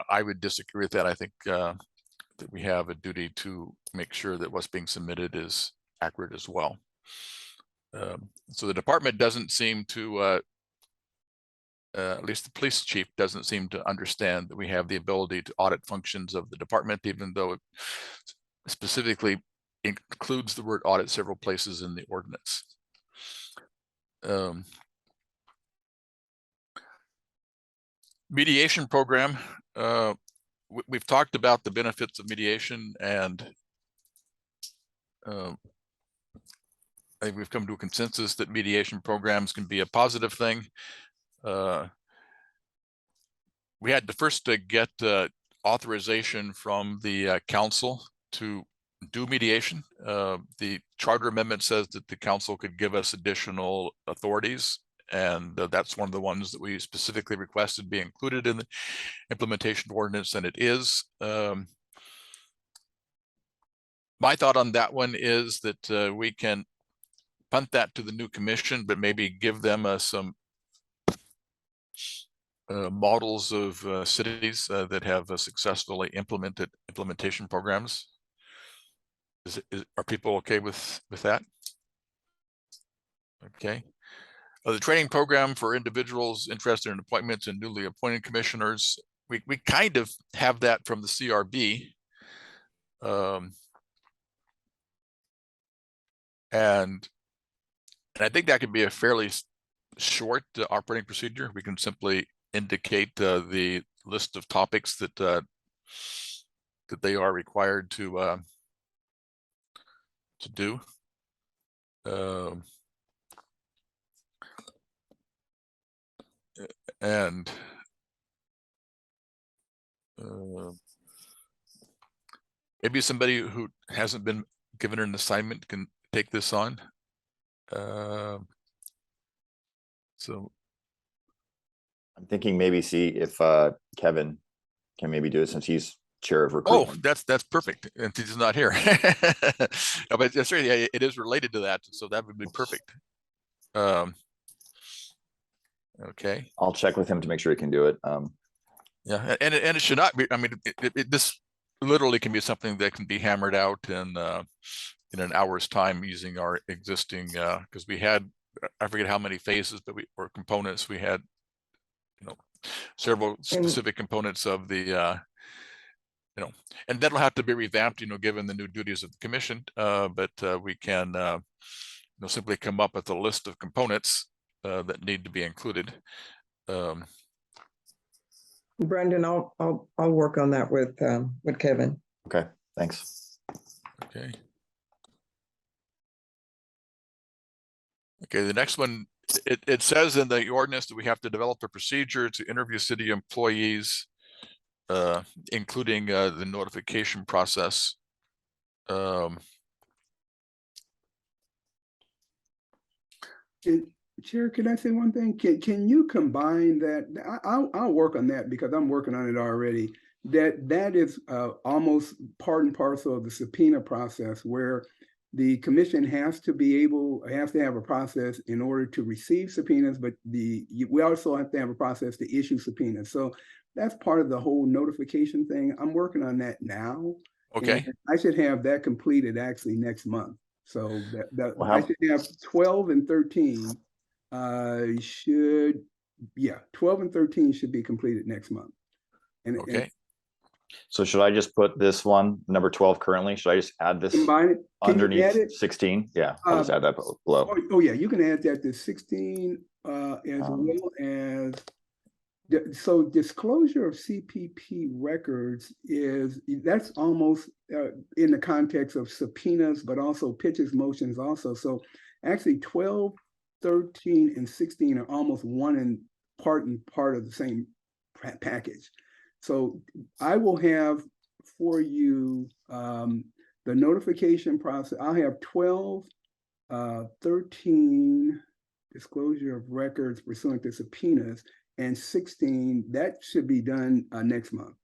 I would disagree with that. I think that we have a duty to make sure that what's being submitted is accurate as well. So the department doesn't seem to, at least the police chief doesn't seem to understand that we have the ability to audit functions of the department, even though it specifically includes the word audit several places in the ordinance. Mediation program. We've talked about the benefits of mediation, and I think we've come to a consensus that mediation programs can be a positive thing. We had to first get authorization from the council to do mediation. The charter amendment says that the council could give us additional authorities, and that's one of the ones that we specifically requested be included in the implementation ordinance, and it is. My thought on that one is that we can punt that to the new commission, but maybe give them some models of cities that have successfully implemented implementation programs. Are people okay with that? Okay. The training program for individuals interested in appointments and newly appointed commissioners. We kind of have that from the CRB. And I think that could be a fairly short operating procedure. We can simply indicate the list of topics that that they are required to do. And maybe somebody who hasn't been given an assignment can take this on. So I'm thinking maybe see if Kevin can maybe do it since he's chair of oh, recruitment. that's perfect. And he's not here. No, but that's right. Yeah, it is related to that, so that would be perfect. Okay. I'll check with him to make sure he can do it. Yeah, and it should not be. I mean, this literally can be something that can be hammered out in an hour's time using our existing because we had, I forget how many phases, but or components we had, several specific components of the and that'll have to be revamped, given the new duties of the commission. But we can simply come up with a list of components that need to be included. Brendan, I'll work on that with Kevin. Okay, thanks. Okay. Okay, the next one, it says in the ordinance that we have to develop a procedure to interview city employees, including the notification process. Chair, can I say one thing? Can you combine that? I'll work on that because I'm working on it already. That is almost part and parcel of the subpoena process, where the commission has to have a process in order to receive subpoenas, but we also have to have a process to issue subpoenas. So that's part of the whole notification thing. I'm working on that now. Okay. I should have that completed actually next month. So Well, I should have 12 and 13 12 and 13 should be completed next month. Okay. So should I just put this one, number 12 currently? Should I just add this combine it. Can you add underneath it? 16? Yeah, I'll just add that below. Oh yeah, you can add that to 16 as well as so disclosure of CPP records that's almost in the context of subpoenas, but also pitches motions also. So actually 12, 13, and 16 are almost one and part of the same package. So I will have for you the notification process. I'll have 12, 13 disclosure of records pursuant to subpoenas, and 16 that should be done next month.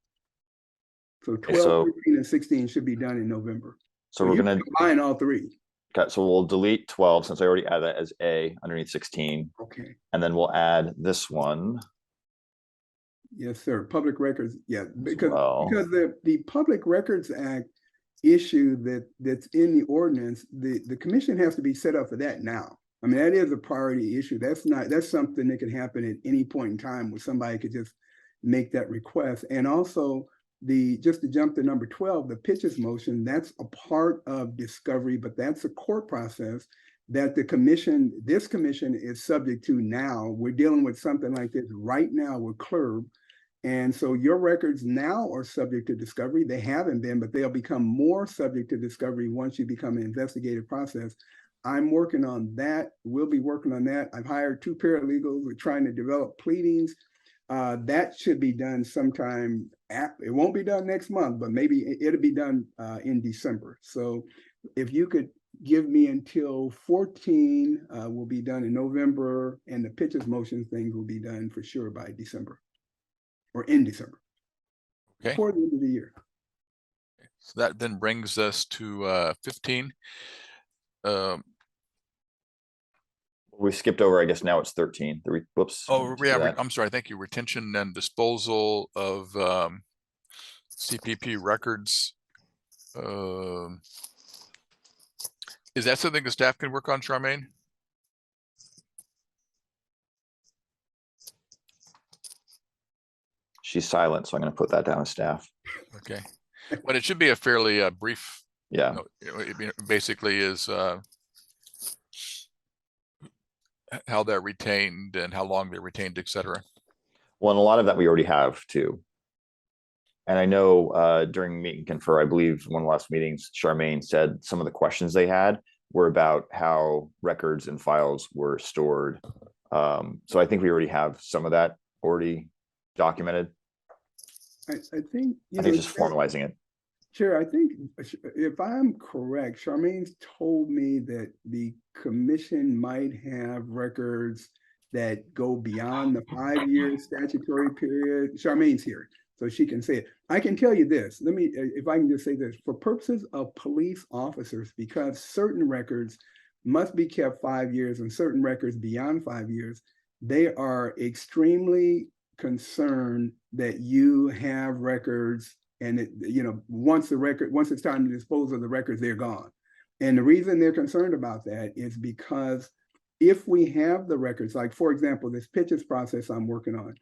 So 12, 13, and 16 should be done in November. So we're going to combine all three. Okay, so we'll delete 12 since I already added that as A underneath 16. Okay. And then we'll add this one. Yes, sir. Public records. Yeah, because the Public Records Act issue that's in the ordinance, the commission has to be set up for that now. I mean, that is a priority issue. That's something that could happen at any point in time where somebody could just make that request. And also just to jump to number 12, the pitches motion, that's a part of discovery, but that's a court process that this commission is subject to now. We're dealing with something like this right now with CLRB. And so your records now are subject to discovery. They haven't been, but they'll become more subject to discovery once you become an investigative process. I'm working on that. We'll be working on that. I've hired 2 paralegals. We're trying to develop pleadings. That should be done sometime. It won't be done next month, but maybe it'll be done in December. So if you could give me until 14, will be done in November, and the pitches motions things will be done for sure by December or in December. Okay. Before the end of the year. So that then brings us to 15. We skipped over, I guess now it's 13. Whoops. Oh, yeah, I'm sorry. Thank you. Retention and disposal of CPP records. Is that something the staff can work on, Charmaine? She's silent, so I'm going to put that down as staff. Okay. But it should be a fairly brief. Yeah. It basically is how they're retained and how long they're retained, et cetera. Well, and a lot of that we already have too. And I know during meet and confer, I believe one of the last meetings, Charmaine said some of the questions they had were about how records and files were stored. So I think we already have some of that already documented. I think I think just formalizing it. Chair, I think if I'm correct, Charmaine's told me that the commission might have records that go beyond the 5-year statutory period. Charmaine's here, so she can say it. I can tell you this, let me, if I can just say this, for purposes of police officers, because certain records must be kept 5 years and certain records beyond 5 years, they are extremely concerned that you have records and it, you know, once it's time to dispose of the records, they're gone. And the reason they're concerned about that is because if we have the records, like for example, this pitches process I'm working on,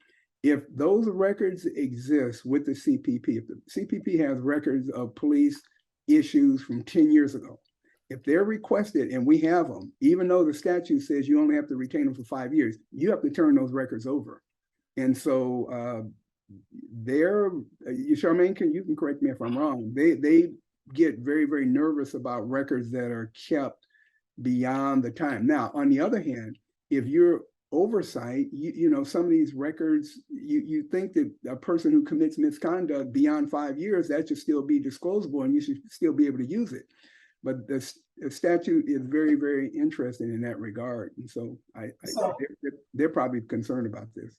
if those records exist with the CPP, if the CPP has records of police issues from 10 years ago, if they're requested and we have them, even though the statute says you only have to retain them for 5 years, you have to turn those records over. And so Charmaine, you can correct me if I'm wrong, they get very, very nervous about records that are kept beyond the time. Now, on the other hand, if you're oversight, you know, some of these records, you think that a person who commits misconduct beyond 5 years, that should still be disclosable and you should still be able to use it. But the statute is very, very interesting in that regard. And so they're probably concerned about this.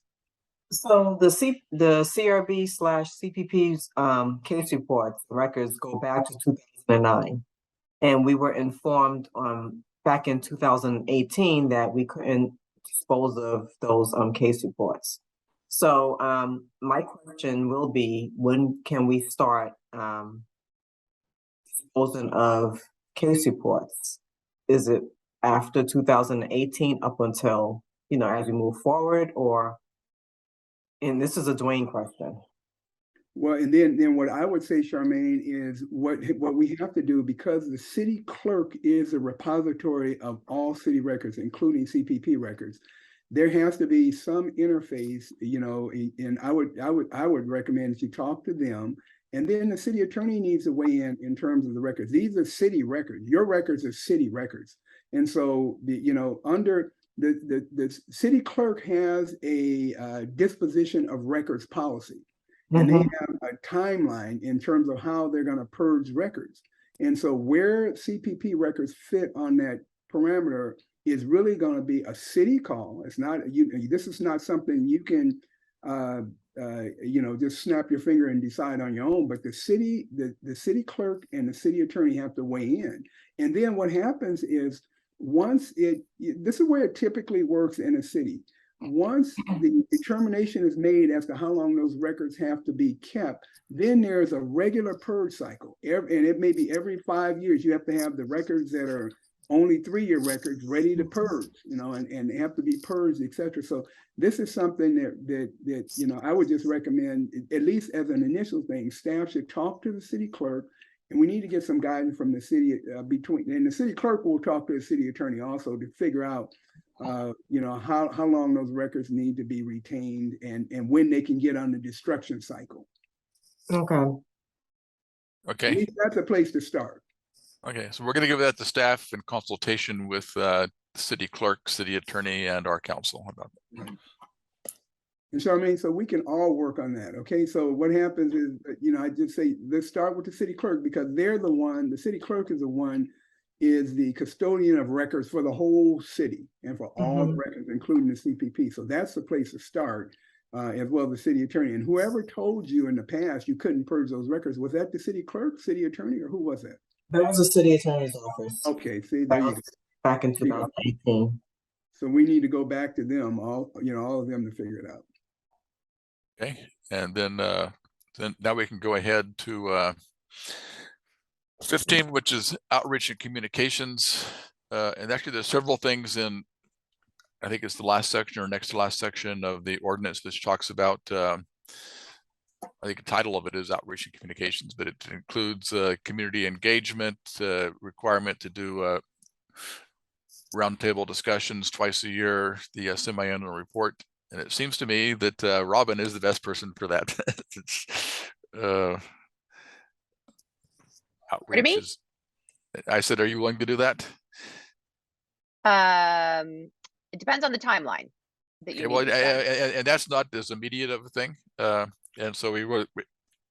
So the CRB/CPP's case reports records go back to 2009. And we were informed back in 2018 that we couldn't dispose of those case reports. So my question will be, when can we start disposing of case reports? Is it after 2018 up until, you know, as we move forward, or? And this is a Dwayne question. Well, and then what I would say, Charmaine, is what we have to do, because the city clerk is a repository of all city records, including CPP records. There has to be some interface, you know, and I would recommend that you talk to them, and then the city attorney needs to weigh in terms of the records. These are city records. Your records are city records, and so under the city clerk has a disposition of records policy. And they have a timeline in terms of how they're going to purge records. And so where CPP records fit on that parameter is really going to be a city call. It's not, this is not something you can, just snap your finger and decide on your own, but the city clerk and the city attorney have to weigh in. And then what happens is this is where it typically works in a city. Once the determination is made as to how long those records have to be kept, then there's a regular purge cycle. And it may be every 5 years, you have to have the records that are only 3-year records ready to purge, and they have to be purged, et cetera. So this is something that I would just recommend, at least as an initial thing, staff should talk to the city clerk, and we need to get some guidance from the city and the city clerk will talk to the city attorney also to figure out how long those records need to be retained and when they can get on the destruction cycle. Okay. Okay. At least that's a place to start. Okay, so we're going to give that to staff in consultation with the city clerk, city attorney, and our council about that. And Charmaine, so we can all work on that. Okay, so what happens is, I just say, let's start with the city clerk, because they're the one, the city clerk is the one, is the custodian of records for the whole city and for all the records, including the CPP. So that's the place to start, as well as the city attorney. And whoever told you in the past you couldn't purge those records, was that the city clerk, city attorney, or who was that? That was the city attorney's office. Okay, see, there you go. Back in 2018. So we need to go back to them, all of them, to figure it out. Okay, and then now we can go ahead to 15, which is outreach and communications. And actually there's several things in, I think it's the last section or next to last section of the ordinance, which talks about, I think the title of it is outreach and communications, but it includes community engagement, requirement to do roundtable discussions twice a year, the semi-annual report. And it seems to me that Robin is the best person for that. Outreach is, I said, are you willing to do that? It depends on the timeline that you and that's not as immediate of a thing. And so we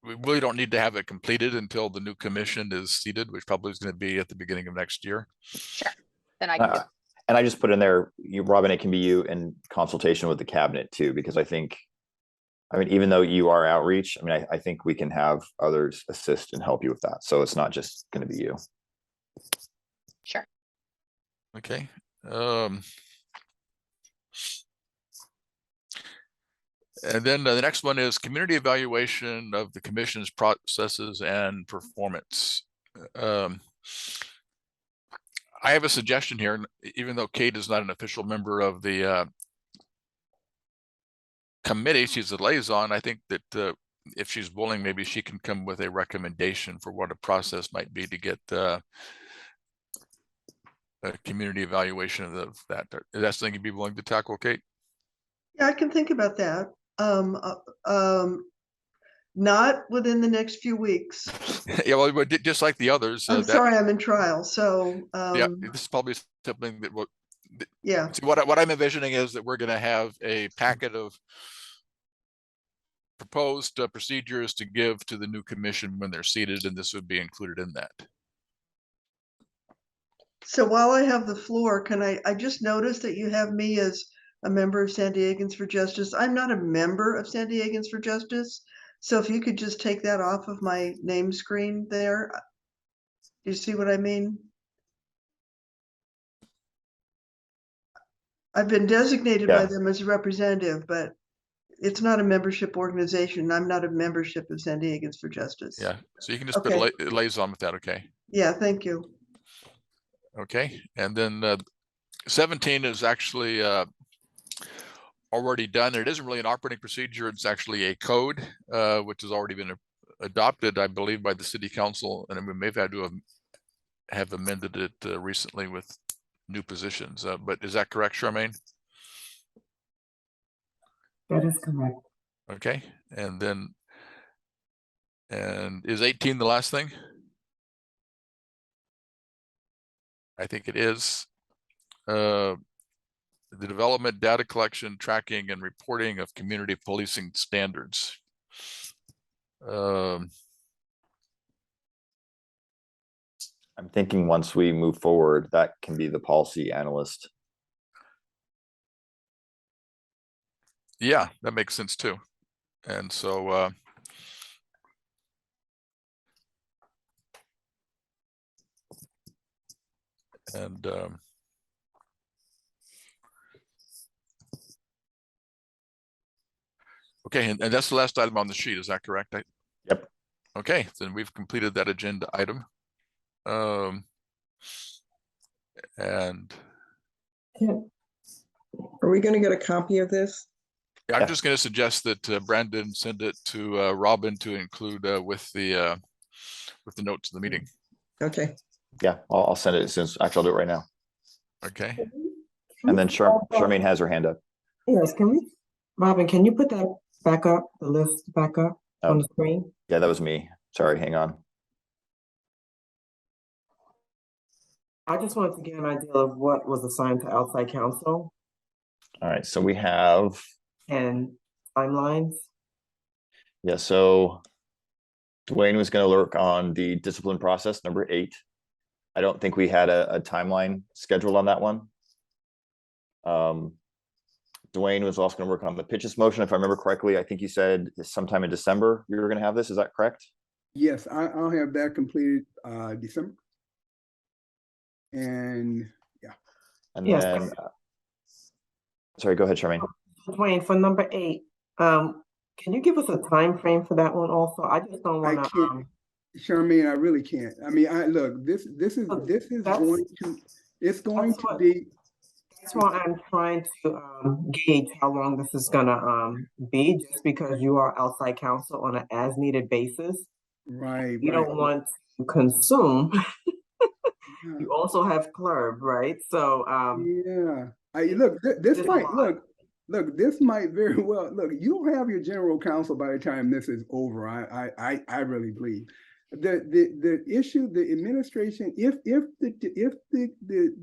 we really don't need to have it completed until the new commission is seated, which probably is going to be at the beginning of next year. Sure. Then I can do it. And I just put in there, Robin, it can be you in consultation with the cabinet too, because I mean, even though you are outreach, I mean, I think we can have others assist and help you with that. So it's not just going to be you. Sure. Okay. And then the next one is community evaluation of the commission's processes and performance. I have a suggestion here, even though Kate is not an official member of the committee, she's a liaison. I think that if she's willing, maybe she can come with a recommendation for what a process might be to get a community evaluation of that. Is that something you'd be willing to tackle, Kate? Yeah, I can think about that. Not within the next few weeks. Yeah, well, just like the others. I'm sorry, I'm in trial, so. Yeah, this is probably something that will. Yeah. See, what I'm envisioning is that we're going to have a packet of proposed procedures to give to the new commission when they're seated, and this would be included in that. So while I have the floor, can I just noticed that you have me as a member of San Diegans for Justice. I'm not a member of San Diegans for Justice. So if you could just take that off of my name screen there. Do you see what I mean? I've been designated by them as a representative, but it's not a membership organization. I'm not a membership of San Diegans for Justice. Yeah, so you can just put liaison with that, okay? Yeah, thank you. Okay, and then 17 is actually already done. It isn't really an operating procedure. It's actually a code, which has already been adopted, I believe, by the city council. And we may have had to have amended it recently with new positions. But is that correct, Charmaine? That is correct. Okay, and then, and is 18 the last thing? I think it is. The development, data collection, tracking, and reporting of community policing standards. I'm thinking once we move forward, that can be the policy analyst. Yeah, that makes sense too. And so okay, and that's the last item on the sheet, is that correct? Yep. Okay, then we've completed that agenda item. And are we going to get a copy of this? I'm just going to suggest that Brandon send it to Robin to include with the notes of the meeting. Okay. Yeah, I'll send it as soon as actually I'll do it right now. Okay. And then Charmaine has her hand up. Yes, can we, Robin, can you put that back up, the list back up on the screen? Yeah, that was me. Sorry, hang on. I just wanted to get an idea of what was assigned to outside counsel. All right, so we have and timelines. Yeah, so Dwayne was going to work on the discipline process, number 8. I don't think we had a timeline scheduled on that one. Dwayne was also going to work on the pitches motion, if I remember correctly. I think you said sometime in December you were going to have this. Is that correct? Yes, I'll have that completed December. And yeah. And then, sorry, go ahead, Charmaine. Dwayne, for number 8, can you give us a time frame for that one also? I just don't want to. Charmaine, I really can't. I mean, look. This is going to. It's going to be. That's why I'm trying to gauge how long this is gonna be, just because you are outside counsel on an as-needed basis. Right. You don't want to consume. You also have clerk, right? So yeah. Look. This might look. Look, this might very well look. You'll have your general counsel by the time this is over. I really believe the issue, the administration, if the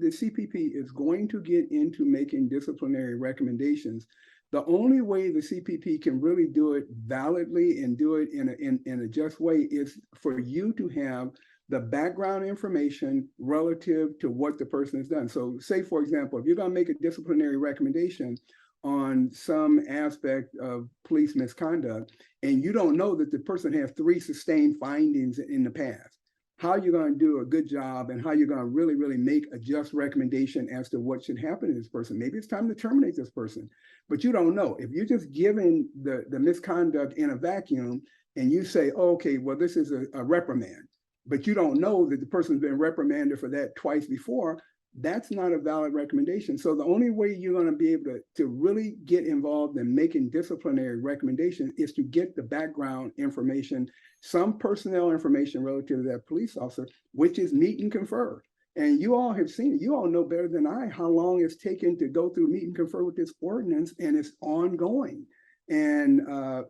CPP is going to get into making disciplinary recommendations, The only way the CPP can really do it validly and do it in a just way is for you to have the background information relative to what the person has done. So say, for example, if you're going to make a disciplinary recommendation on some aspect of police misconduct, and you don't know that the person has 3 sustained findings in the past, how you're going to do a good job and how you're going to really, really make a just recommendation as to what should happen to this person. Maybe it's time to terminate this person, but you don't know. If you're just giving the misconduct in a vacuum and you say, oh, okay, well, this is a reprimand, but you don't know that the person's been reprimanded for that twice before, that's not a valid recommendation. So the only way you're going to be able to really get involved in making disciplinary recommendations is to get the background information, some personnel information relative to that police officer, which is meet and confer. And you all have seen it. You all know better than I how long it's taken to go through meet and confer with this ordinance, and it's ongoing. And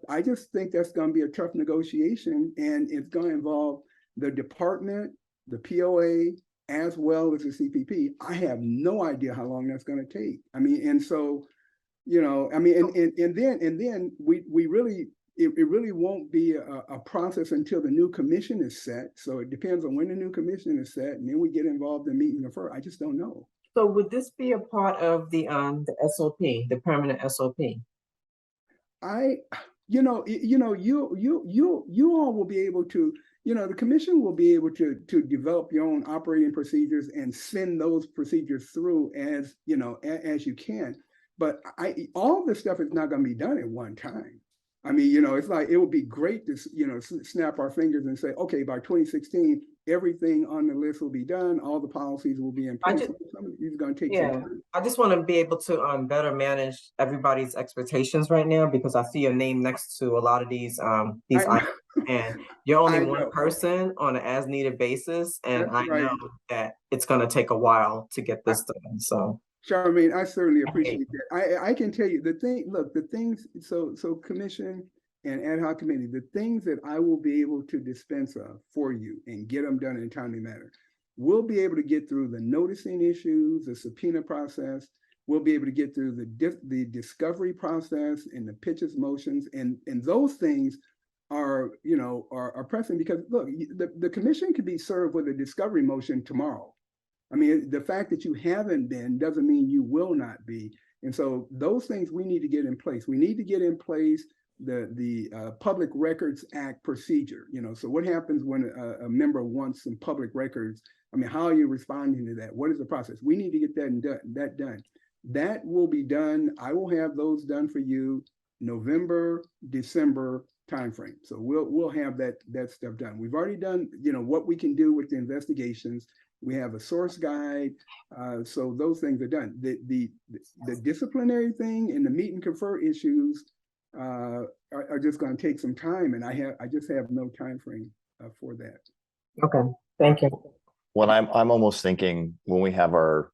I just think that's going to be a tough negotiation, and it's going to involve the department, the POA, as well as the CPP. I have no idea how long that's going to take. I mean, and so, you know, I mean, and then we really, it really won't be a process until the new commission is set. So it depends on when the new commission is set, and then we get involved in meet and confer. I just don't know. So would this be a part of the SOP, the permanent SOP? You all will be able to, you know, the commission will be able to develop your own operating procedures and send those procedures through as, you know, as you can. But all this stuff is not going to be done at one time. I mean, you know, it's like, it would be great to, you know, snap our fingers and say, okay, by 2016, everything on the list will be done. All the policies will be in place. It's going to take some time. I just want to be able to better manage everybody's expectations right now, because I see your name next to a lot of these items, and you're only one person on an as needed basis. And I know that it's going to take a while to get this done. So Charmaine, I certainly appreciate that. I can tell you the thing, look, the things, so commission and ad hoc committee, the things that I will be able to dispense of for you and get them done in a timely manner, we'll be able to get through the noticing issues, the subpoena process. We'll be able to get through the discovery process and the pitches motions, and those things are, you know, are pressing, because look, the commission could be served with a discovery motion tomorrow. I mean, the fact that you haven't been doesn't mean you will not be. And so those things we need to get in place. We need to get in place the Public Records Act procedure. You know, so what happens when a member wants some public records? I mean, how are you responding to that? What is the process? We need to get that done. That will be done. I will have those done for you November, December timeframe. So we'll have that stuff done. We've already done, you know, what we can do with the investigations. We have a source guide, so those things are done. The disciplinary thing and the meet and confer issues are just going to take some time, and I just have no time frame for that. Okay, thank you. Well, I'm almost thinking when we have our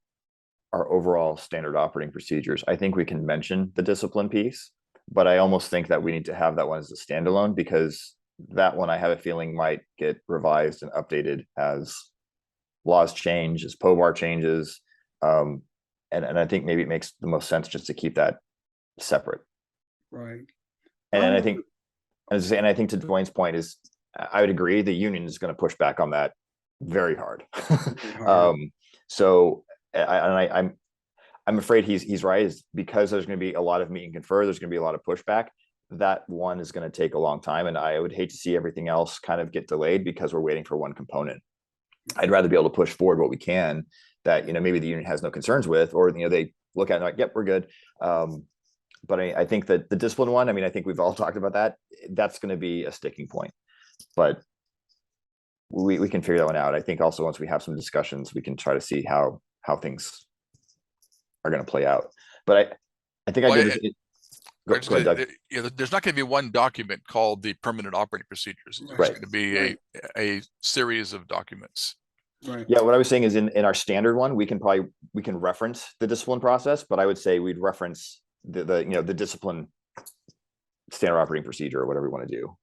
overall standard operating procedures, I think we can mention the discipline piece, but I almost think that we need to have that one as a standalone, because that one I have a feeling might get revised and updated as laws change, as POBAR changes, and I think maybe it makes the most sense just to keep that separate. Right. And I think, to Dwayne's point is, I would agree the union is going to push back on that very hard. So I'm afraid he's right, is because there's going to be a lot of meet and confer, there's going to be a lot of pushback. That one is going to take a long time, and I would hate to see everything else kind of get delayed because we're waiting for one component. I'd rather be able to push forward what we can that, you know, maybe the union has no concerns with, or, you know, they look at it and like, yep, we're good. But I think that the discipline one, I mean, I think we've all talked about that. That's going to be a sticking point, but we can figure that one out. I think also once we have some discussions, we can try to see how things are going to play out. But I think go ahead, Doug. There's not going to be one document called the permanent operating procedures. There's going to be a series of documents. Right. Yeah, what I was saying is in our standard one, we can reference the discipline process, but I would say we'd reference the discipline standard operating procedure or whatever we want to do.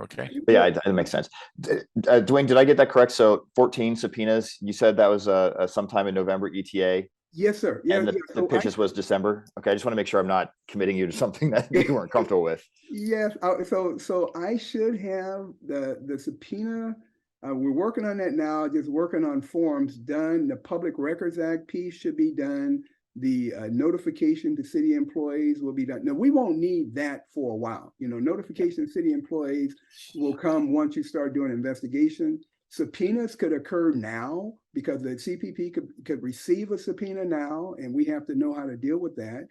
Okay. But yeah, it makes sense. Dwayne, did I get that correct? So 14 subpoenas, you said that was sometime in November ETA. Yes, sir. Yeah, And yeah. the So pitches was December. Okay, I just want to make sure I'm not committing you to something that you weren't comfortable with. yes. So I should have the subpoena. We're working on that now. Just working on forms done. The Public Records Act piece should be done. The notification to city employees will be done. Now, we won't need that for a while. You know, notification to city employees will come once you start doing investigation. Subpoenas could occur now because the CPP could receive a subpoena now, and we have to know how to deal with that.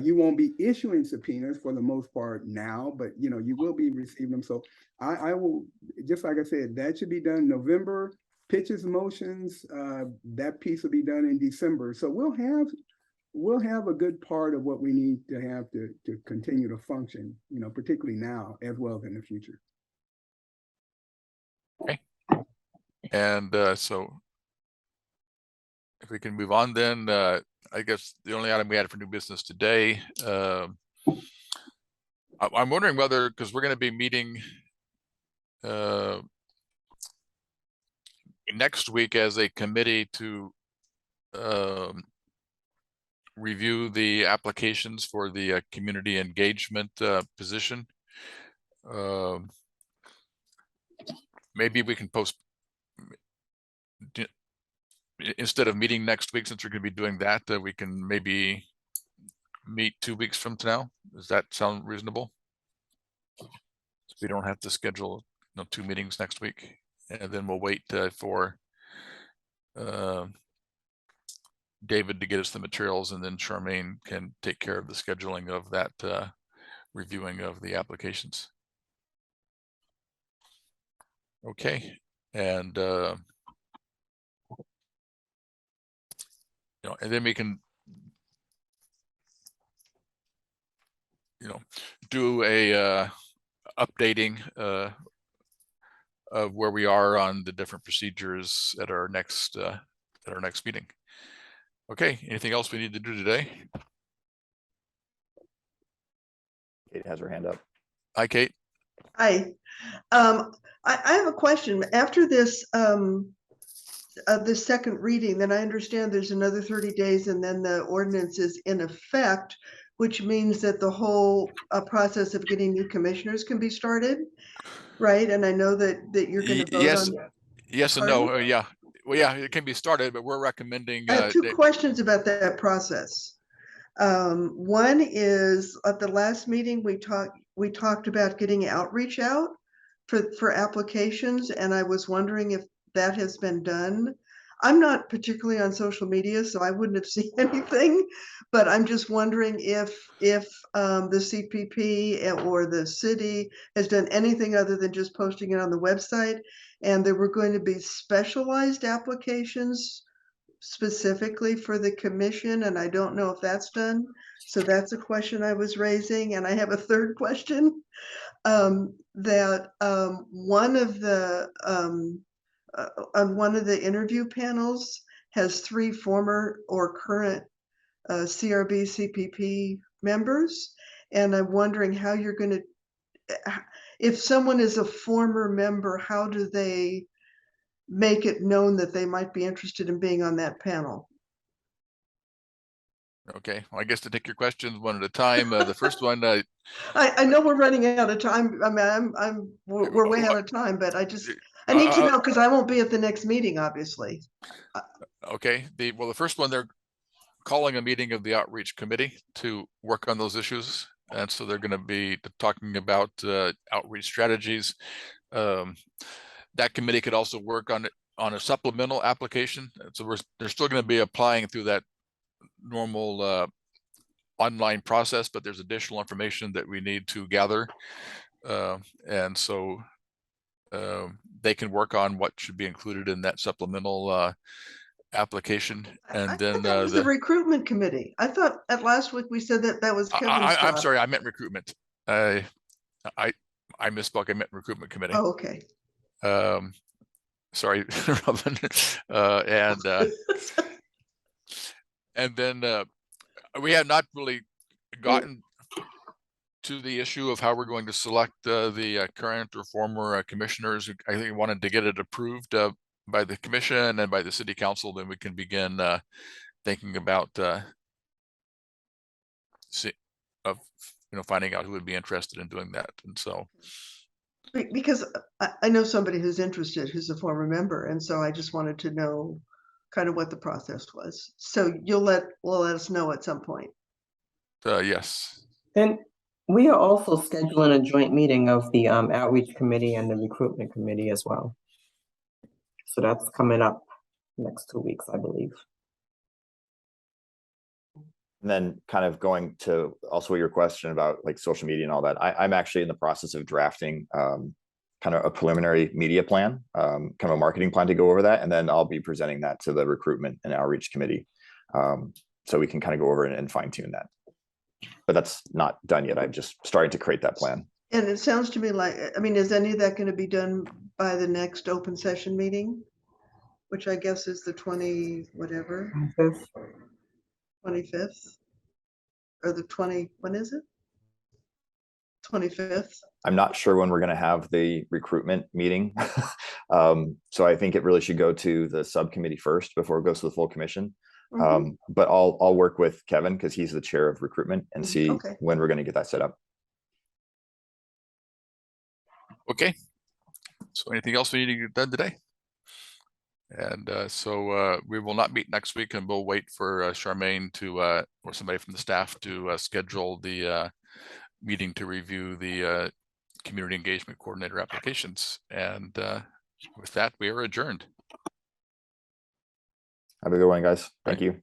You won't be issuing subpoenas for the most part now, but you know, you will be receiving them. So I will, just like I said, that should be done November. Pitches, motions, that piece will be done in December. So we'll have a good part of what we need to have to continue to function, you know, particularly now as well as in the future. Okay. And so if we can move on, then I guess the only item we had for new business today, I'm wondering whether, because we're going to be meeting next week as a committee to review the applications for the community engagement position. Maybe we can post, instead of meeting next week, since we're going to be doing that, we can maybe meet 2 weeks from now. Does that sound reasonable? So we don't have to schedule 2 meetings next week, and then we'll wait for David to get us the materials, and then Charmaine can take care of the scheduling of that reviewing of the applications. Okay, and and then we can do a updating of where we are on the different procedures at our next meeting. Okay, anything else we need to do today? Kate has her hand up. Hi, Kate. Hi. I have a question. After this the second reading, then I understand there's another 30 days and then the ordinance is in effect, which means that the whole process of getting new commissioners can be started, right? And I know that you're going to vote on that. Yes and no. Yeah. Well, yeah, it can be started, but we're recommending. I have two questions about that process. One is at the last meeting we talked about getting outreach out for applications, and I was wondering if that has been done. I'm not particularly on social media, so I wouldn't have seen anything, but I'm just wondering if the CPP or the city has done anything other than just posting it on the website, and there were going to be specialized applications specifically for the commission, and I don't know if that's done. So that's a question I was raising. And I have a third question, that one of the on one of the interview panels has 3 former or current CRB CPP members, and I'm wondering how you're going to, if someone is a former member, how do they make it known that they might be interested in being on that panel? Okay, well, I guess to take your questions one at a time. The first one, I know we're running out of time. I mean, we're way out of time, but I need to know because I won't be at the next meeting, obviously. Okay, the first one, they're calling a meeting of the outreach committee to work on those issues, and so they're going to be talking about outreach strategies. That committee could also work on a supplemental application, so they're still going to be applying through that normal online process, but there's additional information that we need to gather, and so they can work on what should be included in that supplemental application. And then that was the recruitment committee. I thought at last week we said that was Kevin's I'm sorry, I meant recruitment. I misspoke. I meant recruitment committee. Oh, okay. Sorry, Robin. And then we have not really gotten to the issue of how we're going to select the current or former commissioners. I think we wanted to get it approved by the commission and by the city council, then we can begin thinking about finding out who would be interested in doing that. And so Because I know somebody who's interested, who's a former member, and so I just wanted to know kind of what the process was. So will let us know at some point. yes. And we are also scheduling a joint meeting of the outreach committee and the recruitment committee as well. So that's coming up next 2 weeks, I believe. And then kind of going to also your question about like social media and all that, I'm actually in the process of drafting kind of a preliminary media plan, kind of a marketing plan to go over that. And then I'll be presenting that to the recruitment and outreach committee. So we can kind of go over and fine tune that. But that's not done yet. I'm just starting to create that plan. And it sounds to me like, I mean, is any of that going to be done by the next open session meeting? Which I guess is the 20, whatever, 25th? Or the 20, when is it? 25th? I'm not sure when we're going to have the recruitment meeting. So I think it really should go to the subcommittee first before it goes to the full commission. But I'll work with Kevin because he's the chair of recruitment and see when we're going to get that set up. Okay. So anything else we need to get done today? And so we will not meet next week, and we'll wait for Charmaine to or somebody from the staff to schedule the meeting to review the community engagement coordinator applications. And with that, we are adjourned. Have a good one, guys. Thank you.